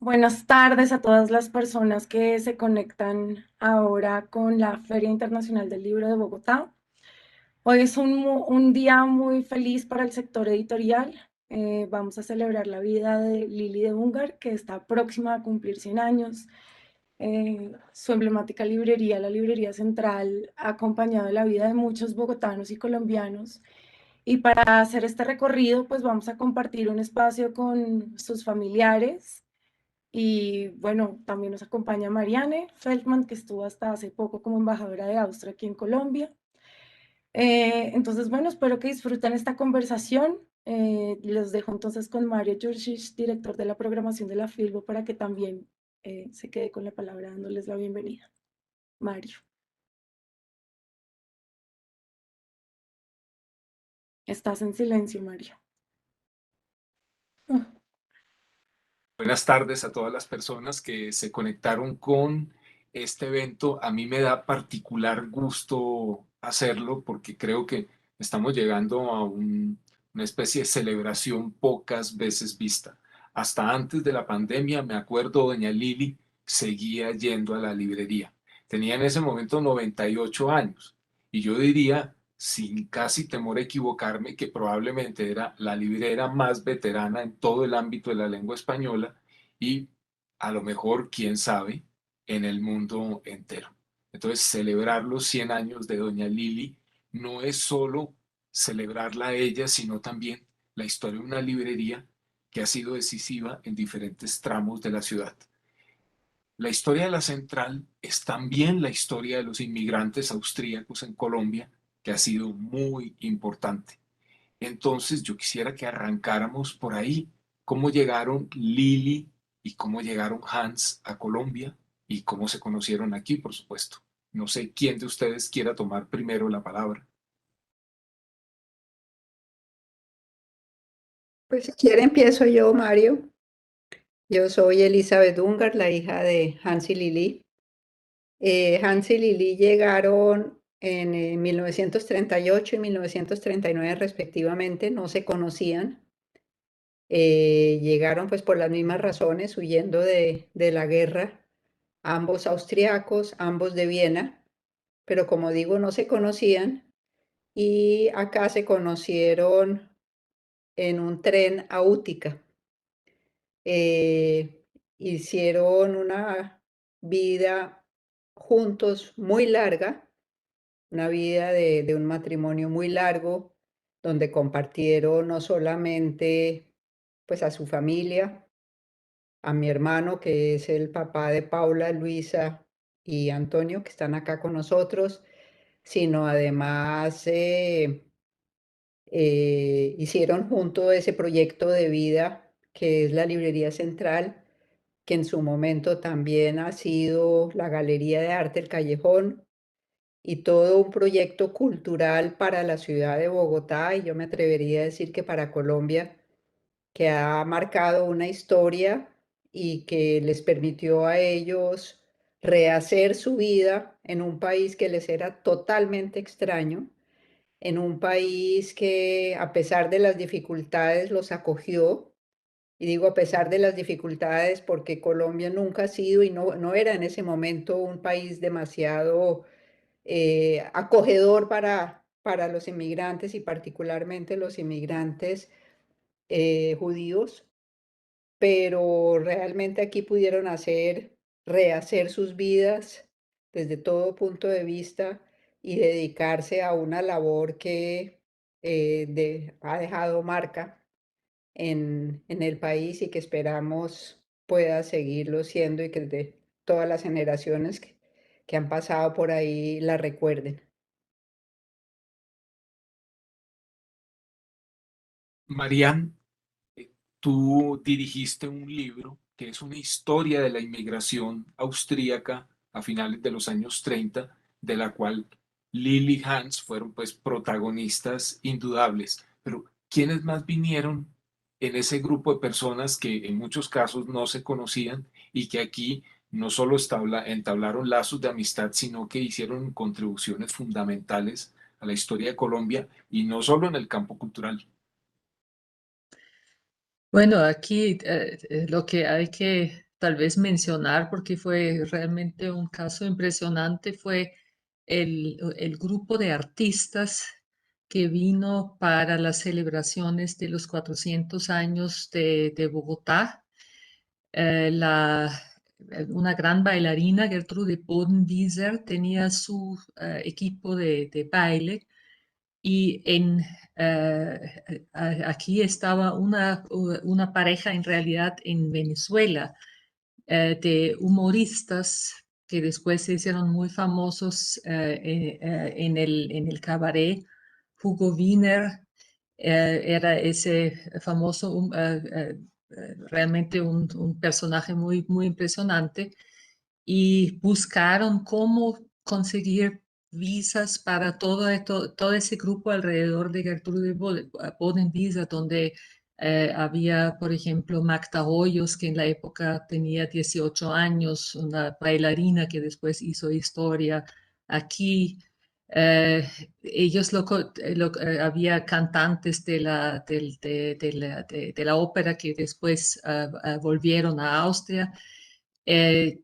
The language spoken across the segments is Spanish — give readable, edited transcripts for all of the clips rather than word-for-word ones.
Buenas tardes a todas las personas que se conectan ahora con la Feria Internacional del Libro de Bogotá. Hoy es un día muy feliz para el sector editorial. Vamos a celebrar la vida de Lili de Ungar, que está próxima a cumplir 100 años. Su emblemática librería, la Librería Central, ha acompañado la vida de muchos bogotanos y colombianos. Y para hacer este recorrido, pues vamos a compartir un espacio con sus familiares. Y bueno, también nos acompaña Marianne Feldman, que estuvo hasta hace poco como embajadora de Austria aquí en Colombia. Entonces, bueno, espero que disfruten esta conversación. Los dejo entonces con Mario Jurcic, director de la programación de la Filbo, para que también se quede con la palabra dándoles la bienvenida. Mario, estás en silencio, Mario. Ah, Buenas tardes a todas las personas que se conectaron con este evento. A mí me da particular gusto hacerlo porque creo que estamos llegando a una especie de celebración pocas veces vista. Hasta antes de la pandemia, me acuerdo, doña Lili seguía yendo a la librería. Tenía en ese momento 98 años y yo diría, sin casi temor a equivocarme, que probablemente era la librera más veterana en todo el ámbito de la lengua española y a lo mejor, quién sabe, en el mundo entero. Entonces, celebrar los 100 años de doña Lili no es solo celebrarla a ella, sino también la historia de una librería que ha sido decisiva en diferentes tramos de la ciudad. La historia de la Central es también la historia de los inmigrantes austríacos en Colombia, que ha sido muy importante. Entonces, yo quisiera que arrancáramos por ahí, cómo llegaron Lili y cómo llegaron Hans a Colombia y cómo se conocieron aquí, por supuesto. No sé quién de ustedes quiera tomar primero la palabra. Pues si quiere empiezo yo, Mario. Yo soy Elizabeth Ungar, la hija de Hans y Lili. Hans y Lili llegaron en 1938 y 1939 respectivamente, no se conocían. Llegaron pues por las mismas razones, huyendo de la guerra, ambos austriacos, ambos de Viena, pero como digo, no se conocían y acá se conocieron en un tren a Útica. Hicieron una vida juntos muy larga, una vida de un matrimonio muy largo, donde compartieron no solamente pues a su familia, a mi hermano que es el papá de Paula, Luisa y Antonio que están acá con nosotros, sino además hicieron junto ese proyecto de vida que es la Librería Central, que en su momento también ha sido la Galería de Arte El Callejón y todo un proyecto cultural para la ciudad de Bogotá y yo me atrevería a decir que para Colombia, que ha marcado una historia y que les permitió a ellos rehacer su vida en un país que les era totalmente extraño, en un país que a pesar de las dificultades los acogió. Y digo a pesar de las dificultades porque Colombia nunca ha sido y no era en ese momento un país demasiado acogedor para los inmigrantes y particularmente los inmigrantes judíos, pero realmente aquí pudieron rehacer sus vidas desde todo punto de vista y dedicarse a una labor que ha dejado marca en el país y que esperamos pueda seguirlo siendo y que de todas las generaciones que han pasado por ahí la recuerden. Marian, tú dirigiste un libro que es una historia de la inmigración austríaca a finales de los años 30, de la cual Lili y Hans fueron pues protagonistas indudables. Pero ¿quiénes más vinieron en ese grupo de personas que en muchos casos no se conocían y que aquí no solo entablaron lazos de amistad, sino que hicieron contribuciones fundamentales a la historia de Colombia y no solo en el campo cultural? Bueno, aquí lo que hay que tal vez mencionar, porque fue realmente un caso impresionante, fue el grupo de artistas que vino para las celebraciones de los 400 años de Bogotá. Una gran bailarina, Gertrude Bodenwieser, tenía su equipo de baile y aquí estaba una pareja en realidad en Venezuela de humoristas que después se hicieron muy famosos en el cabaret. Hugo Wiener era ese famoso, realmente un personaje muy, muy impresionante y buscaron cómo conseguir visas para todo ese grupo alrededor de Gertrude Bodenwieser, donde había, por ejemplo, Magda Hoyos, que en la época tenía 18 años, una bailarina que después hizo historia aquí. Eh, había cantantes de la ópera que después volvieron a Austria. Eh,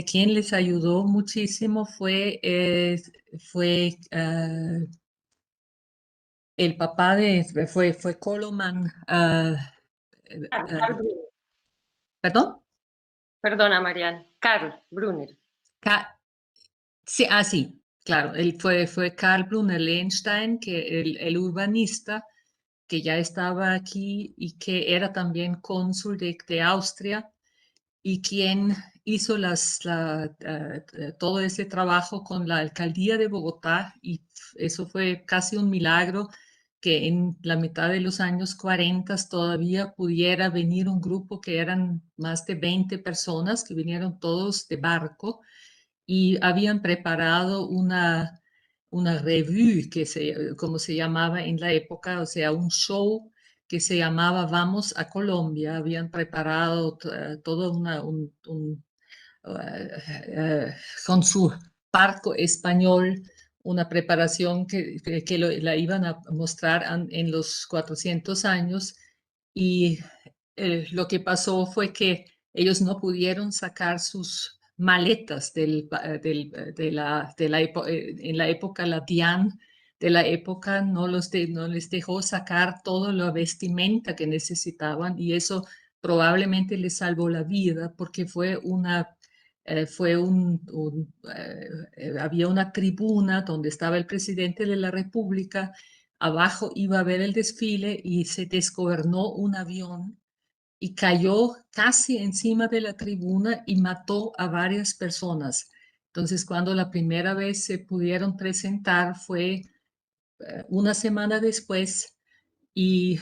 Quien les ayudó muchísimo fue el papá fue Koloman. Carl Brunner. ¿Perdón? Perdona, Marian. Carl Brunner. Ca- sí, sí, claro, fue Karl Brunner Lehnshtein, que el urbanista que ya estaba aquí y que era también cónsul de Austria y quien hizo todo ese trabajo con la alcaldía de Bogotá y eso fue casi un milagro que en la mitad de los años 40 todavía pudiera venir un grupo que eran más de 20 personas que vinieron todos de barco y habían preparado una revue, como se llamaba en la época, o sea, un show que se llamaba Vamos a Colombia. Habían preparado todo eh, con su parco español, una preparación la iban a mostrar en los 400 años y lo que pasó fue que ellos no pudieron sacar sus maletas en la época, la DIAN de la época no les dejó sacar toda la vestimenta que necesitaban y eso probablemente les salvó la vida porque había una tribuna donde estaba el presidente de la República, abajo iba a haber el desfile y se desgobernó un avión y cayó casi encima de la tribuna y mató a varias personas. Entonces, cuando la primera vez se pudieron presentar fue una semana después y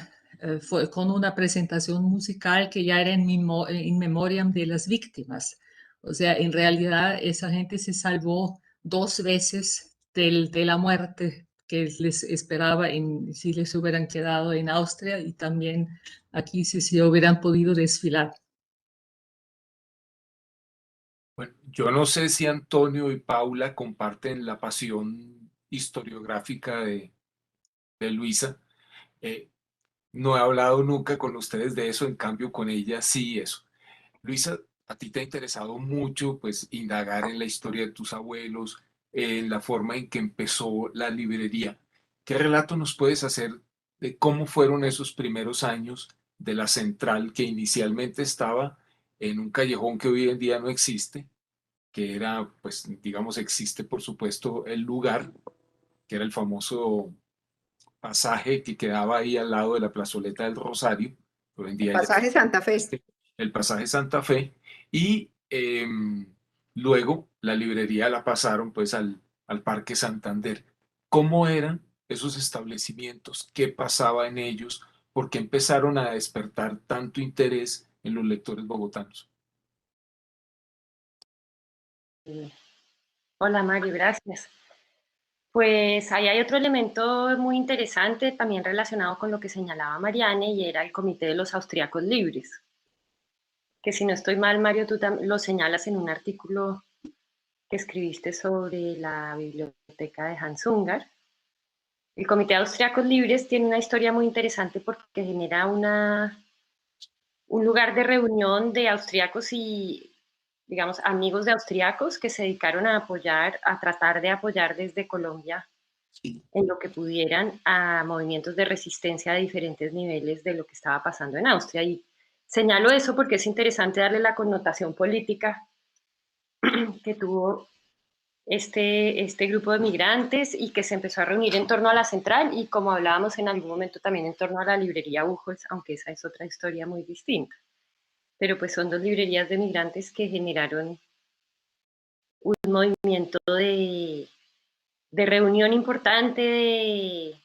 fue con una presentación musical que ya era in memoriam de las víctimas. O sea, en realidad esa gente se salvó dos veces de la muerte que les esperaba si les hubieran quedado en Austria y también aquí si se hubieran podido desfilar. Bueno, yo no sé si Antonio y Paula comparten la pasión historiográfica de Luisa. Eh, no he hablado nunca con ustedes de eso, en cambio con ella sí eso. Luisa, a ti te ha interesado mucho pues indagar en la historia de tus abuelos, en la forma en que empezó la librería. ¿Qué relato nos puedes hacer de cómo fueron esos primeros años de la central que inicialmente estaba en un callejón que hoy en día no existe, que era, pues, digamos, existe por supuesto el lugar, que era el famoso pasaje que quedaba ahí al lado de la plazoleta del Rosario, Hoy en día ya Pasaje Santa Fe. el pasaje Santa Fe, y luego la librería la pasaron pues al Parque Santander. ¿Cómo eran esos establecimientos? ¿Qué pasaba en ellos? ¿Por qué empezaron a despertar tanto interés en los lectores bogotanos? Hola Mario, gracias. Pues ahí hay otro elemento muy interesante también relacionado con lo que señalaba Mariane y era el Comité de los Austriacos Libres, que si no estoy mal, Mario, tú lo señalas en un artículo que escribiste sobre la biblioteca de Hans Ungar. El Comité de Austriacos Libres tiene una historia muy interesante porque genera un lugar de reunión de austriacos y, digamos, amigos de austriacos que se dedicaron a apoyar, a tratar de apoyar desde Colombia en lo que pudieran a movimientos de resistencia de diferentes niveles de lo que estaba pasando en Austria. Y señalo eso porque es interesante darle la connotación política que tuvo este grupo de migrantes y que se empezó a reunir en torno a la central y, como hablábamos en algún momento, también en torno a la librería Buchholz, aunque esa es otra historia muy distinta. Pero pues son dos librerías de migrantes que generaron un movimiento de reunión importante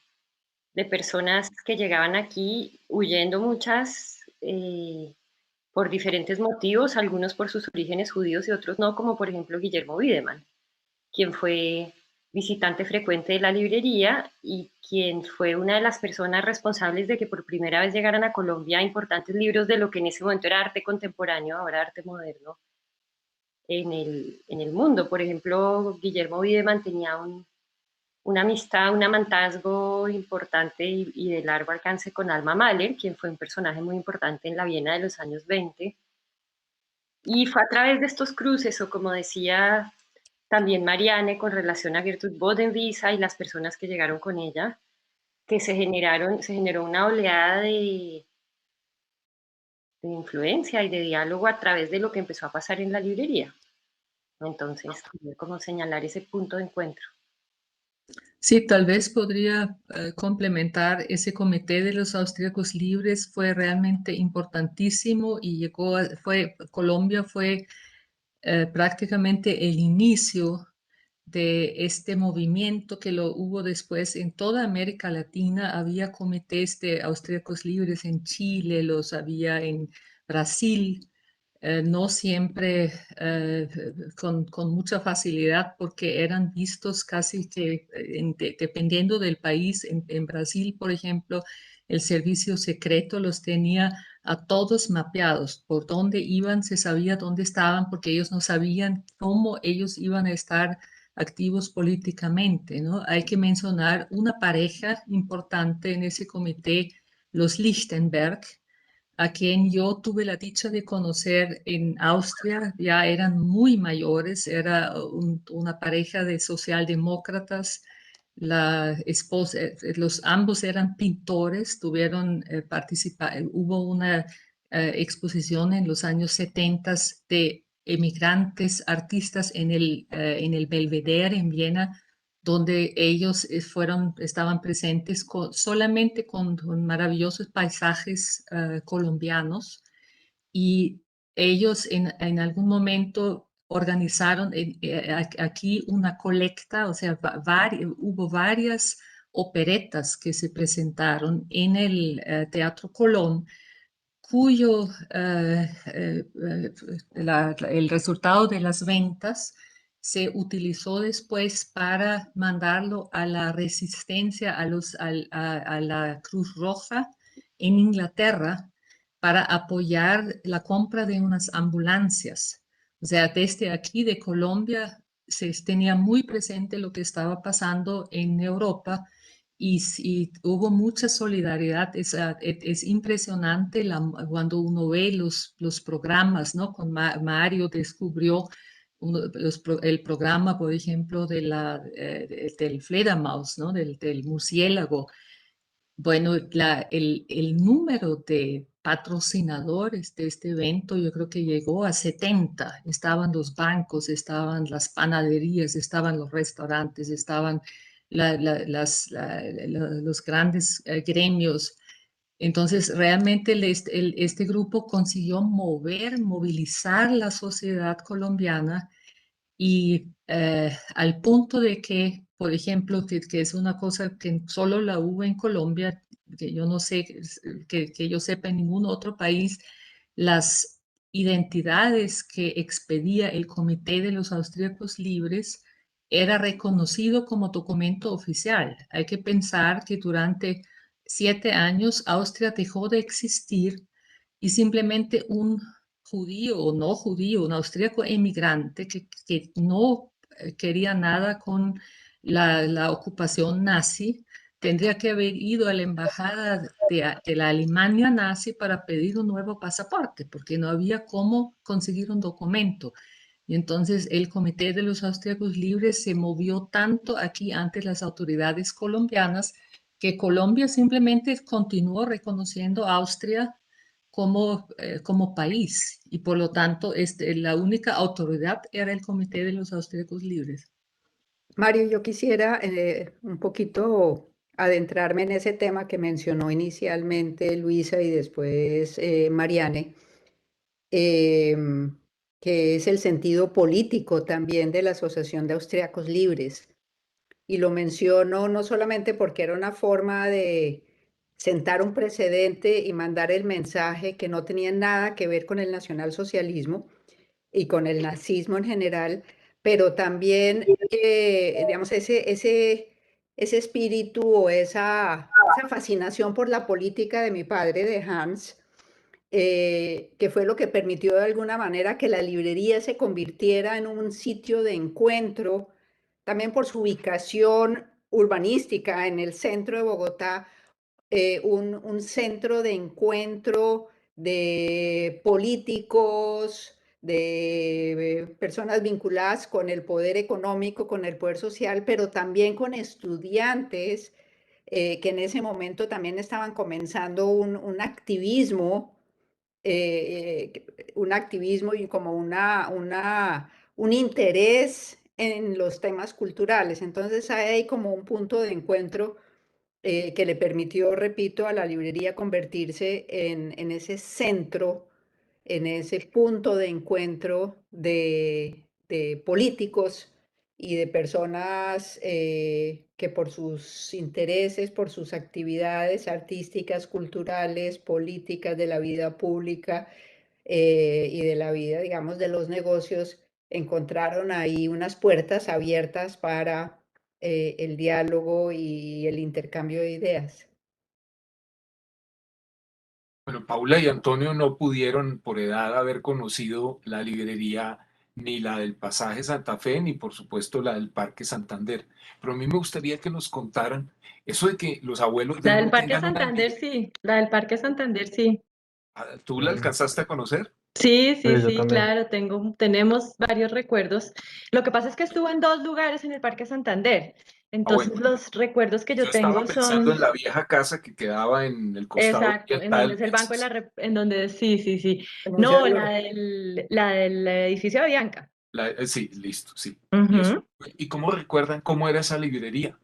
de personas que llegaban aquí huyendo muchas por diferentes motivos, algunos por sus orígenes judíos y otros no, como por ejemplo Guillermo Wiedemann, quien fue visitante frecuente de la librería y quien fue una de las personas responsables de que por primera vez llegaran a Colombia importantes libros de lo que en ese momento era arte contemporáneo, ahora arte moderno, en el mundo. Por ejemplo, Guillermo Wiedemann tenía una amistad, un amantazgo importante y de largo alcance con Alma Mahler, quien fue un personaje muy importante en la Viena de los años 20. Y fue a través de estos cruces, o como decía también Mariane, con relación a Gertrud Bodenwieser y las personas que llegaron con ella, que se generó una oleada de influencia y de diálogo a través de lo que empezó a pasar en la librería. Entonces, como señalar ese punto de encuentro. Sí, tal vez podría complementar ese comité de los austríacos libres, fue realmente importantísimo y Colombia fue prácticamente el inicio de este movimiento que lo hubo después en toda América Latina. Había comités de austríacos libres en Chile, los había en Brasil. No siempre con mucha facilidad porque eran vistos casi que dependiendo del país. En Brasil, por ejemplo, el servicio secreto los tenía a todos mapeados. Por dónde iban, se sabía dónde estaban porque ellos no sabían cómo ellos iban a estar activos políticamente, ¿no? Hay que mencionar una pareja importante en ese comité, los Lichtenberg, a quien yo tuve la dicha de conocer en Austria. Ya eran muy mayores, era una pareja de socialdemócratas. La esposa, ambos eran pintores, hubo una exposición en los años 70 de emigrantes, artistas en el Belvedere en Viena, donde ellos estaban presentes solamente con maravillosos paisajes colombianos, y ellos en algún momento organizaron aquí una colecta, o sea, hubo varias operetas que se presentaron en el Teatro Colón, cuyo el resultado de las ventas se utilizó después para mandarlo a la resistencia, a la Cruz Roja en Inglaterra, para apoyar la compra de unas ambulancias. O sea, desde aquí de Colombia se tenía muy presente lo que estaba pasando en Europa, y hubo mucha solidaridad. Es impresionante cuando uno ve los programas, ¿no? Con Mario descubrió el programa, por ejemplo, del Fledermaus, ¿no? Del murciélago. Bueno, el número de patrocinadores de este evento yo creo que llegó a 70. Estaban los bancos, estaban las panaderías, estaban los restaurantes, estaban los grandes gremios. Entonces, realmente este grupo consiguió movilizar la sociedad colombiana y al punto de que, por ejemplo, que es una cosa que solo la hubo en Colombia, que yo no sé, que yo sepa en ningún otro país, las identidades que expedía el Comité de los Austríacos Libres era reconocido como documento oficial. Hay que pensar que durante 7 años Austria dejó de existir y simplemente un judío o no judío, un austríaco emigrante que no quería nada con la ocupación nazi, tendría que haber ido a la embajada de la Alemania nazi para pedir un nuevo pasaporte, porque no había cómo conseguir un documento. Y entonces el Comité de los Austríacos Libres se movió tanto aquí ante las autoridades colombianas que Colombia simplemente continuó reconociendo a Austria como país y por lo tanto la única autoridad era el Comité de los Austríacos Libres. Mario, yo quisiera un poquito adentrarme en ese tema que mencionó inicialmente Luisa y después Mariane, em, que es el sentido político también de la Asociación de Austriacos Libres. Y lo menciono no solamente porque era una forma de sentar un precedente y mandar el mensaje que no tenía nada que ver con el nacionalsocialismo y con el nazismo en general, pero también, digamos, ese espíritu o esa fascinación por la política de mi padre, de Hans, que fue lo que permitió de alguna manera que la librería se convirtiera en un sitio de encuentro, también por su ubicación urbanística en el centro de Bogotá, un centro de encuentro de políticos, de personas vinculadas con el poder económico, con el poder social, pero también con estudiantes que en ese momento también estaban comenzando un activismo y como un interés en los temas culturales. Entonces hay como un punto de encuentro que le permitió, repito, a la librería convertirse en ese centro, en ese punto de encuentro de políticos y de personas que por sus intereses, por sus actividades artísticas, culturales, políticas, de la vida pública y de la vida, digamos, de los negocios, encontraron ahí unas puertas abiertas para el diálogo y el intercambio de ideas. Bueno, Paula y Antonio no pudieron por edad haber conocido la librería ni la del Pasaje Santa Fe, ni por supuesto la del Parque Santander. Pero a mí me gustaría que nos contaran eso de que los abuelos de La del uno Parque tengan una Santander, librería. sí, la del Parque Santander, sí. ¿Tú la alcanzaste a conocer? Sí, sí, Sí, yo sí, también. claro, tenemos varios recuerdos. Lo que pasa es que estuvo en 2 lugares en el Parque Santander. Ah, bueno, Entonces los recuerdos que yo yo estaba tengo pensando son, en la vieja casa que quedaba en el costado exacto, en donde oriental. es el Banco de en donde, sí, sí, sí. El Museo No, del la Oro. del edificio de Bianca. Sí, listo, sí. ¿Y eso? Ujú. ¿Y cómo recuerdan cómo era esa librería?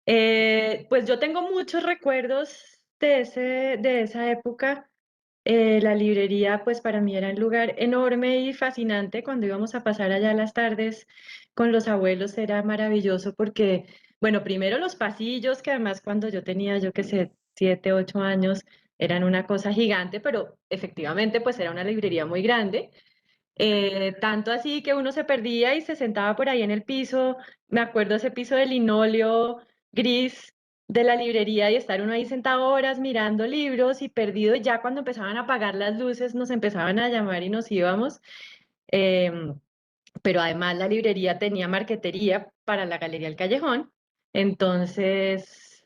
Pues yo tengo muchos recuerdos de esa época. La librería, pues para mí era un lugar enorme y fascinante. Cuando íbamos a pasar allá las tardes con los abuelos era maravilloso porque, bueno, primero los pasillos, que además cuando yo tenía, yo qué sé, 7, 8 años, eran una cosa gigante, pero efectivamente pues era una librería muy grande. Tanto así que uno se perdía y se sentaba por ahí en el piso. Me acuerdo ese piso de linóleo gris de la librería y estar uno ahí sentado horas mirando libros y perdido. Y ya cuando empezaban a apagar las luces nos empezaban a llamar y nos íbamos. Em, pero además la librería tenía marquetería para la Galería El Callejón. Entonces,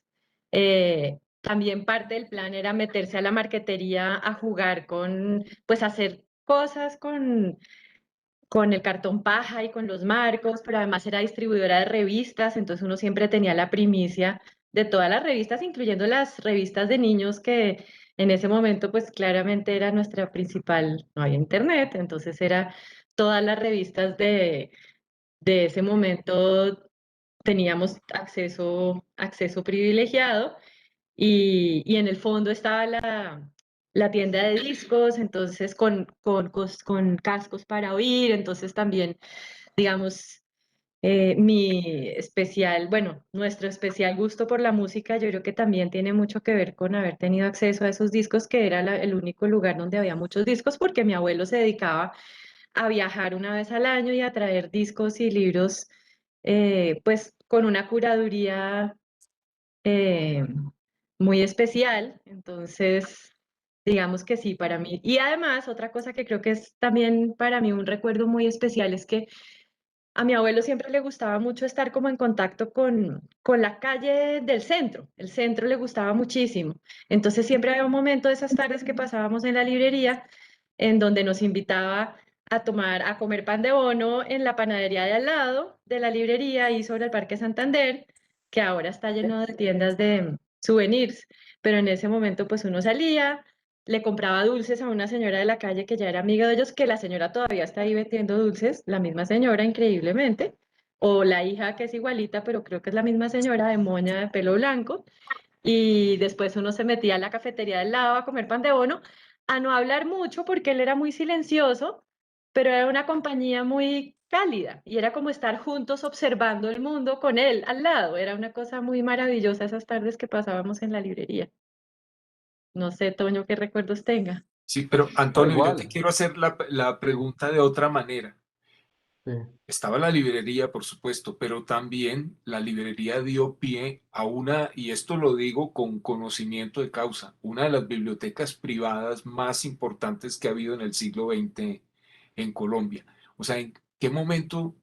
también parte del plan era meterse a la marquetería a jugar pues hacer cosas con el cartón paja y con los marcos, pero además era distribuidora de revistas, entonces uno siempre tenía la primicia de todas las revistas, incluyendo las revistas de niños que en ese momento pues claramente era nuestra principal, no había internet, entonces era todas las revistas de ese momento teníamos acceso privilegiado y en el fondo estaba la tienda de discos, entonces con cascos para oír, entonces también, digamos, mi especial, bueno, nuestro especial gusto por la música, yo creo que también tiene mucho que ver con haber tenido acceso a esos discos, que era el único lugar donde había muchos discos, porque mi abuelo se dedicaba a viajar una vez al año y a traer discos y libros, pues con una curaduría eh, muy especial. Entonces, digamos que sí, para mí. Y además, otra cosa que creo que es también para mí un recuerdo muy especial es que a mi abuelo siempre le gustaba mucho estar como en contacto con la calle del centro. El centro le gustaba muchísimo. Entonces siempre había un momento de esas tardes que pasábamos en la librería en donde nos invitaba a tomar, a comer pan de bono en la panadería de al lado de la librería y sobre el Parque Santander, que ahora está lleno de tiendas de souvenirs. Pero en ese momento pues uno salía, le compraba dulces a una señora de la calle que ya era amiga de ellos, que la señora todavía está ahí vendiendo dulces, la misma señora, increíblemente, o la hija que es igualita, pero creo que es la misma señora de moña de pelo blanco, y después uno se metía a la cafetería del lado a comer pan de bono, a no hablar mucho porque él era muy silencioso, pero era una compañía muy cálida y era como estar juntos observando el mundo con él al lado, era una cosa muy maravillosa esas tardes que pasábamos en la librería. No sé, Toño, qué recuerdos tenga. Sí, pero No, Antonio, yo te igual. quiero hacer la pregunta de otra manera. Sí. Estaba la librería, por supuesto, pero también la librería dio pie a una, y esto lo digo con conocimiento de causa, una de las bibliotecas privadas más importantes que ha habido en el siglo XX en Colombia. O sea, ¿en qué momento?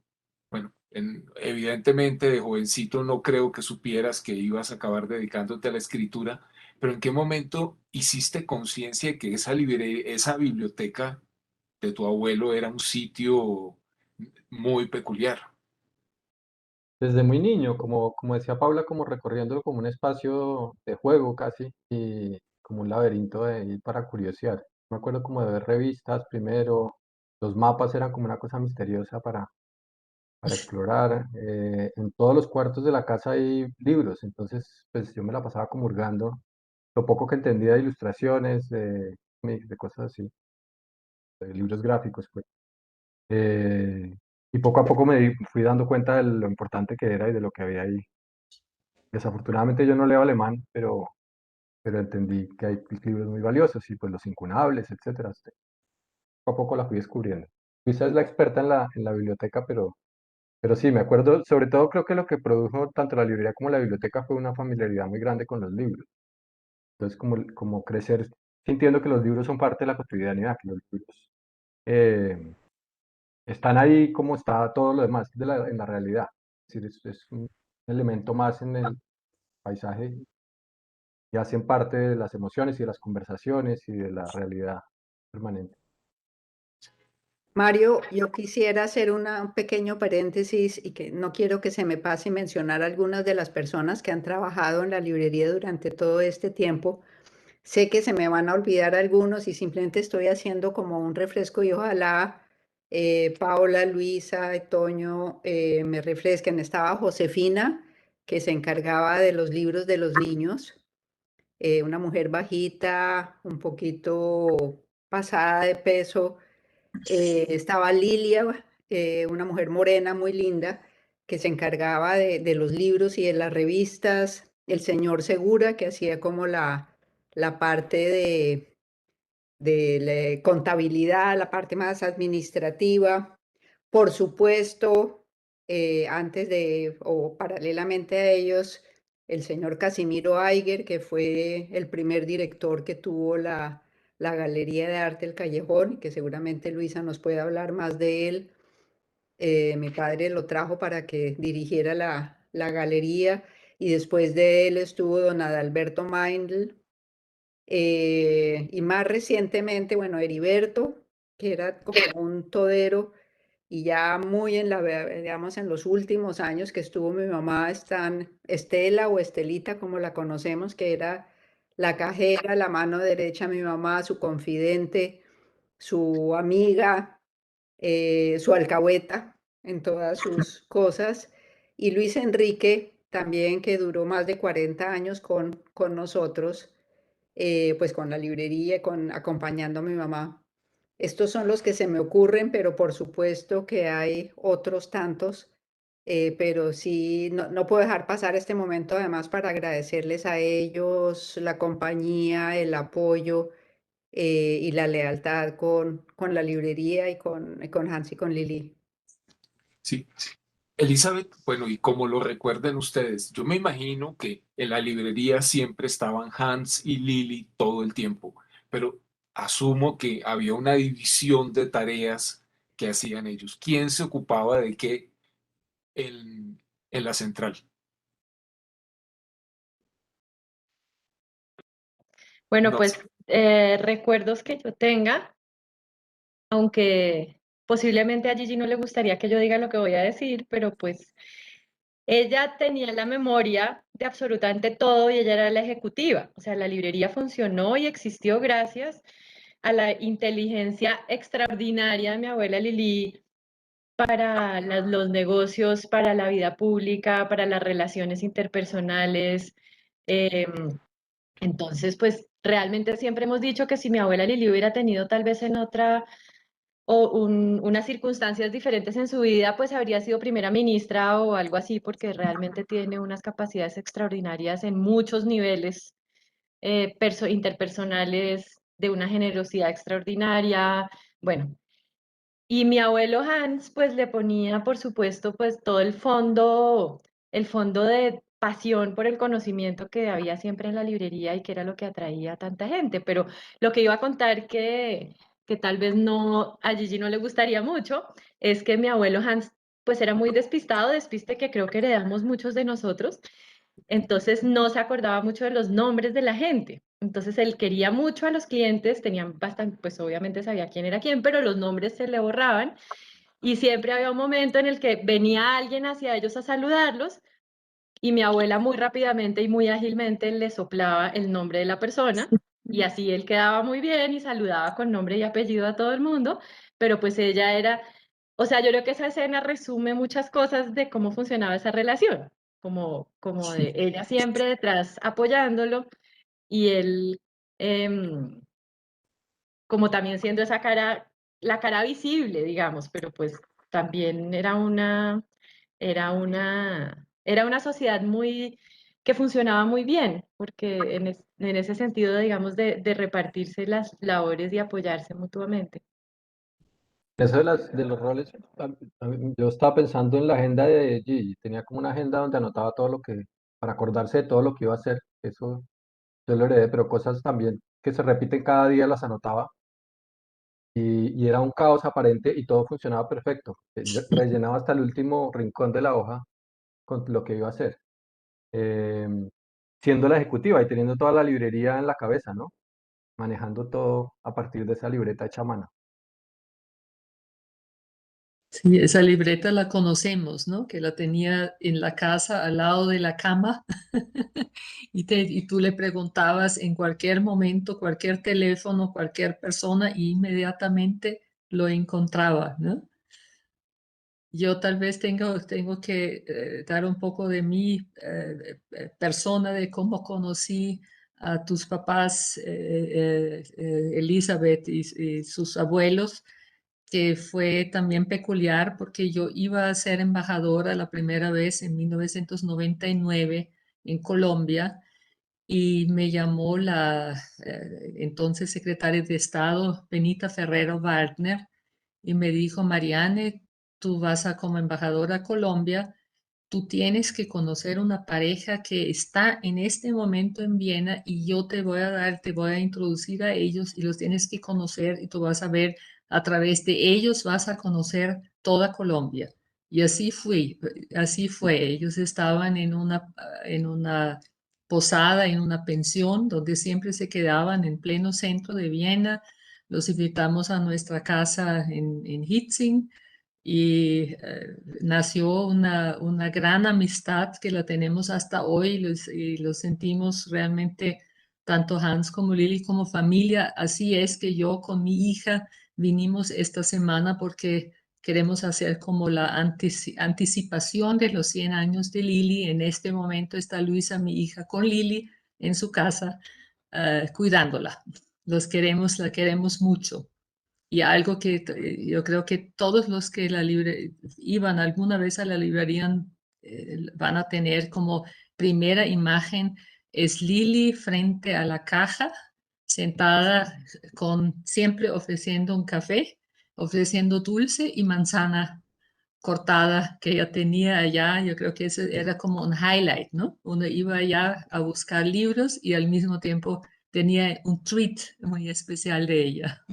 Bueno, evidentemente de jovencito no creo que supieras que ibas a acabar dedicándote a la escritura, pero ¿en qué momento hiciste conciencia de que esa biblioteca de tu abuelo era un sitio muy peculiar? Desde muy niño, como decía Paula, como recorriéndolo como un espacio de juego casi y como un laberinto de ir para curiosear. Me acuerdo como de ver revistas primero, los mapas eran como una cosa misteriosa para explorar. En todos los cuartos de la casa hay libros, entonces pues yo me la pasaba como hurgando lo poco que entendía de ilustraciones, de cosas así, de libros gráficos, pues. Y poco a poco fui dando cuenta de lo importante que era y de lo que había ahí. Desafortunadamente yo no leo alemán, pero entendí que hay libros muy valiosos y pues los incunables, etcétera. Poco a poco la fui descubriendo. Luisa es la experta en la biblioteca, pero sí, me acuerdo, sobre todo creo que lo que produjo tanto la librería como la biblioteca fue una familiaridad muy grande con los libros. Entonces, como crecer sintiendo que los libros son parte de la cotidianidad, que los libros eh, están ahí como está todo lo demás en la realidad. Es decir, es un elemento más en el paisaje y hacen parte de las emociones y de las conversaciones y de la realidad permanente. Mario, yo quisiera hacer un pequeño paréntesis y que no quiero que se me pase mencionar algunas de las personas que han trabajado en la librería durante todo este tiempo. Sé que se me van a olvidar algunos y simplemente estoy haciendo como un refresco y ojalá Paula, Luisa, Toño me refresquen. Estaba Josefina, que se encargaba de los libros de los niños, una mujer bajita, un poquito pasada de peso. Estaba Lilia, una mujer morena muy linda, que se encargaba de los libros y de las revistas. El señor Segura, que hacía como la parte de la contabilidad, la parte más administrativa. Por supuesto, antes de o paralelamente a ellos, el señor Casimiro Aiger, que fue el primer director que tuvo la Galería de Arte El Callejón, y que seguramente Luisa nos puede hablar más de él. Mi padre lo trajo para que dirigiera la galería y después de él estuvo don Adalberto Meindl, y más recientemente, bueno, Heriberto, que era como un todero, y ya muy digamos, en los últimos años que estuvo mi mamá, están Estela o Estelita, como la conocemos, que era la cajera, la mano derecha de mi mamá, su confidente, su amiga, su alcahueta en todas sus cosas. Y Luis Enrique también que duró más de 40 años con nosotros, pues con la librería, acompañando a mi mamá. Estos son los que se me ocurren, pero por supuesto que hay otros tantos, pero sí, no puedo dejar pasar este momento además para agradecerles a ellos la compañía, el apoyo y la lealtad con la librería y con Hans y con Lili. Sí. Elizabeth, bueno, y como lo recuerden ustedes, yo me imagino que en la librería siempre estaban Hans y Lily todo el tiempo, pero asumo que había una división de tareas que hacían ellos. ¿Quién se ocupaba de qué en la central? Bueno, No pues sé. recuerdos que yo tenga, aunque posiblemente a Gigi no le gustaría que yo diga lo que voy a decir, pero pues ella tenía la memoria de absolutamente todo y ella era la ejecutiva. O sea, la librería funcionó y existió gracias a la inteligencia extraordinaria de mi abuela Lili para los negocios, para la vida pública, para las relaciones interpersonales. Entonces, pues realmente siempre hemos dicho que si mi abuela Lili hubiera tenido tal vez en otra unas circunstancias diferentes en su vida, pues habría sido primera ministra o algo así, porque realmente tiene unas capacidades extraordinarias en muchos niveles interpersonales, de una generosidad extraordinaria. Bueno, y mi abuelo Hans, pues le ponía, por supuesto, pues todo el fondo de pasión por el conocimiento que había siempre en la librería y que era lo que atraía a tanta gente. Pero lo que iba a contar que tal vez no, a Gigi no le gustaría mucho, es que mi abuelo Hans, pues era muy despistado, despiste que creo que heredamos muchos de nosotros. Entonces no se acordaba mucho de los nombres de la gente. Entonces él quería mucho a los clientes, tenían bastante, pues obviamente sabía quién era quién, pero los nombres se le borraban y siempre había un momento en el que venía alguien hacia ellos a saludarlos y mi abuela muy rápidamente y muy ágilmente le soplaba el nombre de la persona y así él quedaba muy bien y saludaba con nombre y apellido a todo el mundo, pero pues ella era, o sea, yo creo que esa escena resume muchas cosas de cómo funcionaba esa relación, como de ella siempre detrás apoyándolo y él como también siendo esa cara, la cara visible, digamos, pero pues también era una sociedad muy, que funcionaba muy bien, porque en ese sentido, digamos, de repartirse las labores y apoyarse mutuamente. Eso de los roles, yo estaba pensando en la agenda de Gigi, tenía como una agenda donde anotaba todo lo que, para acordarse de todo lo que iba a hacer, eso yo lo heredé, pero cosas también que se repiten cada día las anotaba y era un caos aparente y todo funcionaba perfecto. Rellenaba hasta el último rincón de la hoja con lo que iba a hacer, em, siendo la ejecutiva y teniendo toda la librería en la cabeza, ¿no? Manejando todo a partir de esa libreta hecha a mano. Sí, esa libreta la conocemos, ¿no? Que la tenía en la casa al lado de la cama y tú le preguntabas en cualquier momento, cualquier teléfono, cualquier persona, y inmediatamente lo encontraba, ¿no? Yo tal vez tengo que dar un poco de mi persona, de cómo conocí a tus papás, Elizabeth y sus abuelos, que fue también peculiar porque yo iba a ser embajadora la primera vez en 1999 en Colombia y me llamó la entonces secretaria de Estado, Benita Ferrero Waldner, y me dijo, Mariane, tú vas a como embajadora a Colombia, tú tienes que conocer una pareja que está en este momento en Viena y yo te voy a introducir a ellos y los tienes que conocer y tú vas a ver, a través de ellos vas a conocer toda Colombia. Y así fue. Ellos estaban en una posada, en una pensión, donde siempre se quedaban en pleno centro de Viena. Los invitamos a nuestra casa en Hitzing y nació una gran amistad que la tenemos hasta hoy y lo sentimos realmente tanto Hans como Lili como familia. Así es que yo con mi hija vinimos esta semana porque queremos hacer como la anticipación de los 100 años de Lili. En este momento está Luisa, mi hija, con Lili en su casa, cuidándola. La queremos mucho. Y algo que yo creo que todos los que iban alguna vez a la librería van a tener como primera imagen es Lili frente a la caja, sentada siempre ofreciendo un café, ofreciendo dulce y manzana cortada que ella tenía allá. Yo creo que ese era como un highlight, ¿no? Uno iba allá a buscar libros y al mismo tiempo tenía un treat muy especial de ella.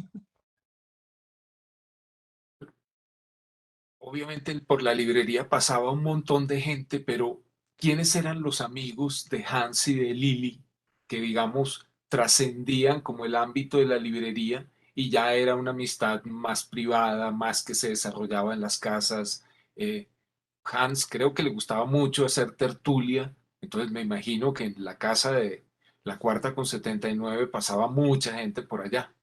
Obviamente por la librería pasaba un montón de gente, pero ¿quiénes eran los amigos de Hans y de Lili que, digamos, trascendían como el ámbito de la librería y ya era una amistad más privada, más que se desarrollaba en las casas? Hans creo que le gustaba mucho hacer tertulia, entonces me imagino que en la casa de la Cuarta con 79 pasaba mucha gente por allá.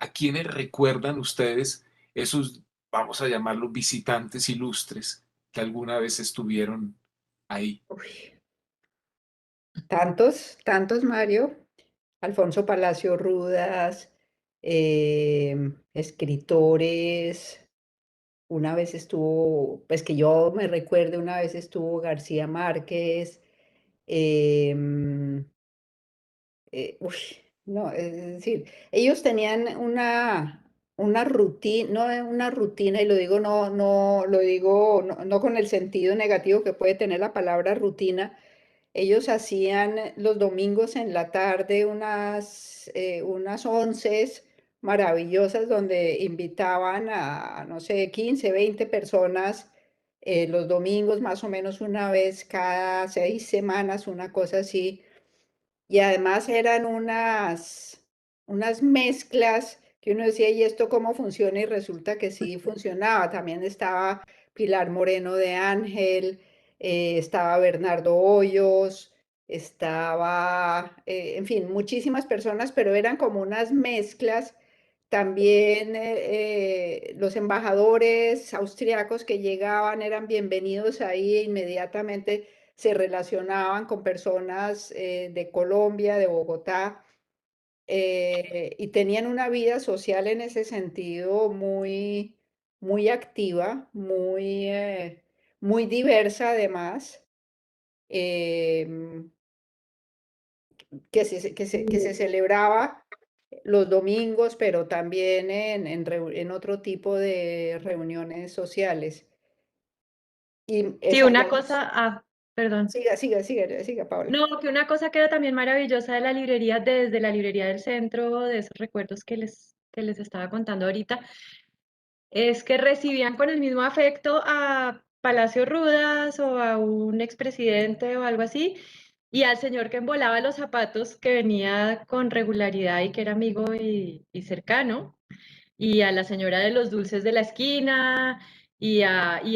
¿A quiénes recuerdan ustedes esos, vamos a llamarlos visitantes ilustres, que alguna vez estuvieron ahí? Uy, tantos, Mario. Alfonso Palacio Rudas, escritores. Una vez estuvo, pues que yo me recuerde, una vez estuvo García Márquez. em, Uy, no, es decir, ellos tenían una rutina, no una rutina, y lo digo, lo digo no con el sentido negativo que puede tener la palabra rutina. Ellos hacían los domingos en la tarde unas onces maravillosas donde invitaban a, no sé, 15, 20 personas los domingos, más o menos una vez cada 6 semanas, una cosa así. Y además eran unas mezclas que uno decía, ¿y esto cómo funciona? Y resulta que sí funcionaba. También estaba Pilar Moreno de Ángel, estaba Bernardo Hoyos, estaba, en fin, muchísimas personas, pero eran como unas mezclas. También los embajadores austriacos que llegaban eran bienvenidos ahí e inmediatamente se relacionaban con personas de Colombia, de Bogotá, y tenían una vida social en ese sentido muy activa, muy diversa además, em, que se celebraba los domingos, pero también en otro tipo de reuniones sociales. Y Sí, esa, una cosa, perdón. siga, Paula. No, que una cosa que era también maravillosa de la librería, desde la librería del centro, de esos recuerdos que les estaba contando ahorita, es que recibían con el mismo afecto a Palacio Rudas o a un expresidente o algo así, y al señor que embolaba los zapatos, que venía con regularidad y que era amigo y cercano, y a la señora de los dulces de la esquina, y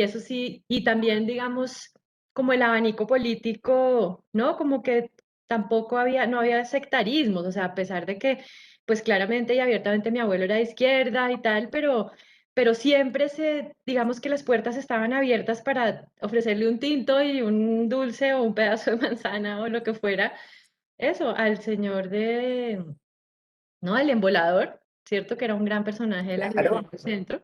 eso sí, y también, digamos, como el abanico político, ¿no? Como que tampoco no había sectarismos, o sea, a pesar de que, pues claramente y abiertamente mi abuelo era de izquierda y tal, pero siempre digamos que las puertas estaban abiertas para ofrecerle un tinto y un dulce o un pedazo de manzana o lo que fuera, eso, al señor ¿no? El embolador, ¿cierto? Que era un gran personaje de la librería Claro. del centro.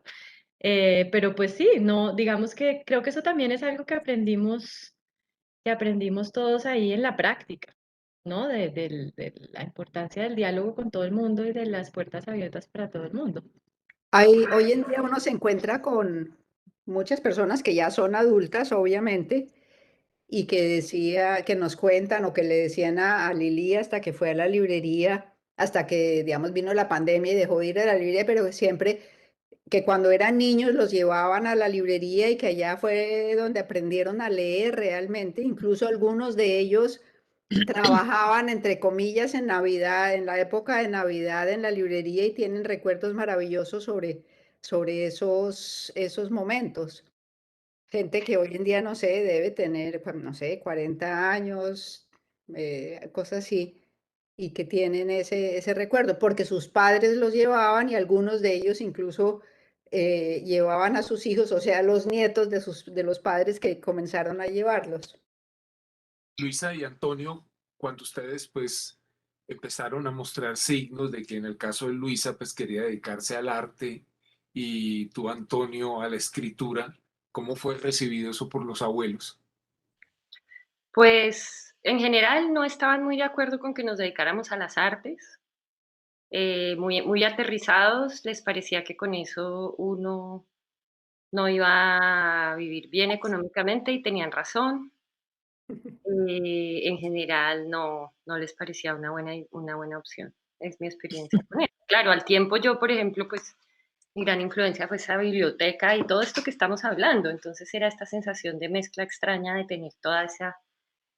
Pero pues sí, no, digamos que creo que eso también es algo que aprendimos todos ahí en la práctica, ¿no? De la importancia del diálogo con todo el mundo y de las puertas abiertas para todo el mundo. Hoy en día uno se encuentra con muchas personas que ya son adultas, obviamente, y que nos cuentan o que le decían a Lili hasta que fue a la librería, hasta que, digamos, vino la pandemia y dejó de ir a la librería, pero siempre que cuando eran niños los llevaban a la librería y que allá fue donde aprendieron a leer realmente. Incluso algunos de ellos trabajaban, entre comillas, en Navidad, en la época de Navidad en la librería, y tienen recuerdos maravillosos sobre esos momentos. Gente que hoy en día, no sé, debe tener, pues, no sé, 40 años, cosas así, y que tienen ese recuerdo, porque sus padres los llevaban y algunos de ellos incluso llevaban a sus hijos, o sea, los nietos de los padres que comenzaron a llevarlos. Luisa y Antonio, cuando ustedes pues empezaron a mostrar signos de que en el caso de Luisa pues quería dedicarse al arte y tú, Antonio, a la escritura, ¿cómo fue recibido eso por los abuelos? Pues en general no estaban muy de acuerdo con que nos dedicáramos a las artes, muy aterrizados, les parecía que con eso uno no iba a vivir bien económicamente y tenían razón. En general no les parecía una buena opción. Es mi experiencia con él. Claro, al tiempo yo, por ejemplo, pues mi gran influencia fue esa biblioteca y todo esto que estamos hablando. Entonces era esta sensación de mezcla extraña de tener todo ese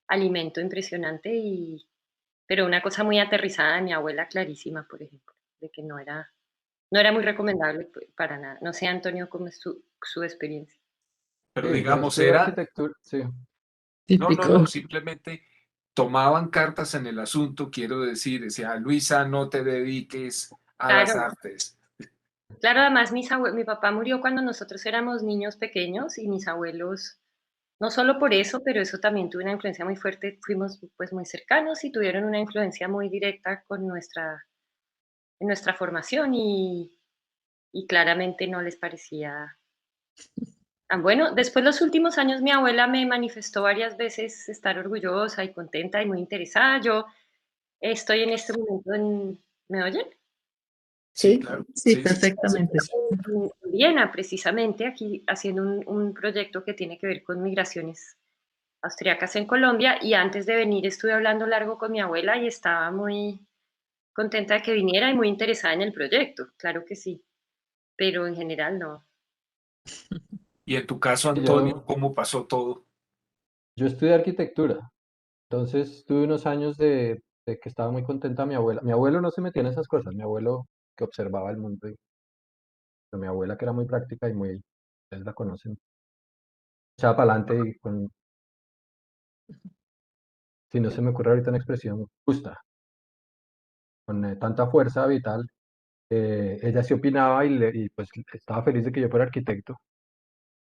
alimento impresionante pero una cosa muy aterrizada de mi abuela clarísima, por ejemplo, de que no era muy recomendable para nada. No sé, Antonio, cómo es su experiencia. Pero Sí, yo digamos, estudié era, arquitectura, sí. no, simplemente tomaban cartas en el asunto, quiero decir, decía, Luisa, no te dediques a las Claro, artes. claro, además mi papá murió cuando nosotros éramos niños pequeños y mis abuelos, no solo por eso, pero eso también tuvo una influencia muy fuerte. Fuimos pues muy cercanos y tuvieron una influencia muy directa en nuestra formación y claramente no les parecía tan bueno. Después, los últimos años, mi abuela me manifestó varias veces estar orgullosa y contenta y muy interesada. Yo estoy en este momento ¿me oyen? Sí, Sí, claro, Sí, sí, sí, sí. perfectamente. En Viena, precisamente, aquí haciendo un proyecto que tiene que ver con migraciones austriacas en Colombia. Y antes de venir estuve hablando largo con mi abuela y estaba muy contenta de que viniera y muy interesada en el proyecto, claro que sí, pero en general no. Y en tu caso, Y Antonio, ¿cómo pasó todo? yo estudié arquitectura, entonces tuve unos años de que estaba muy contenta mi abuela. Mi abuelo no se metía en esas cosas, mi abuelo que observaba el mundo, pero mi abuela que era muy práctica y muy, ustedes la conocen, echaba para adelante y con, si no se me ocurre ahorita una expresión justa, con tanta fuerza vital, ella sí opinaba y pues estaba feliz de que yo fuera arquitecto.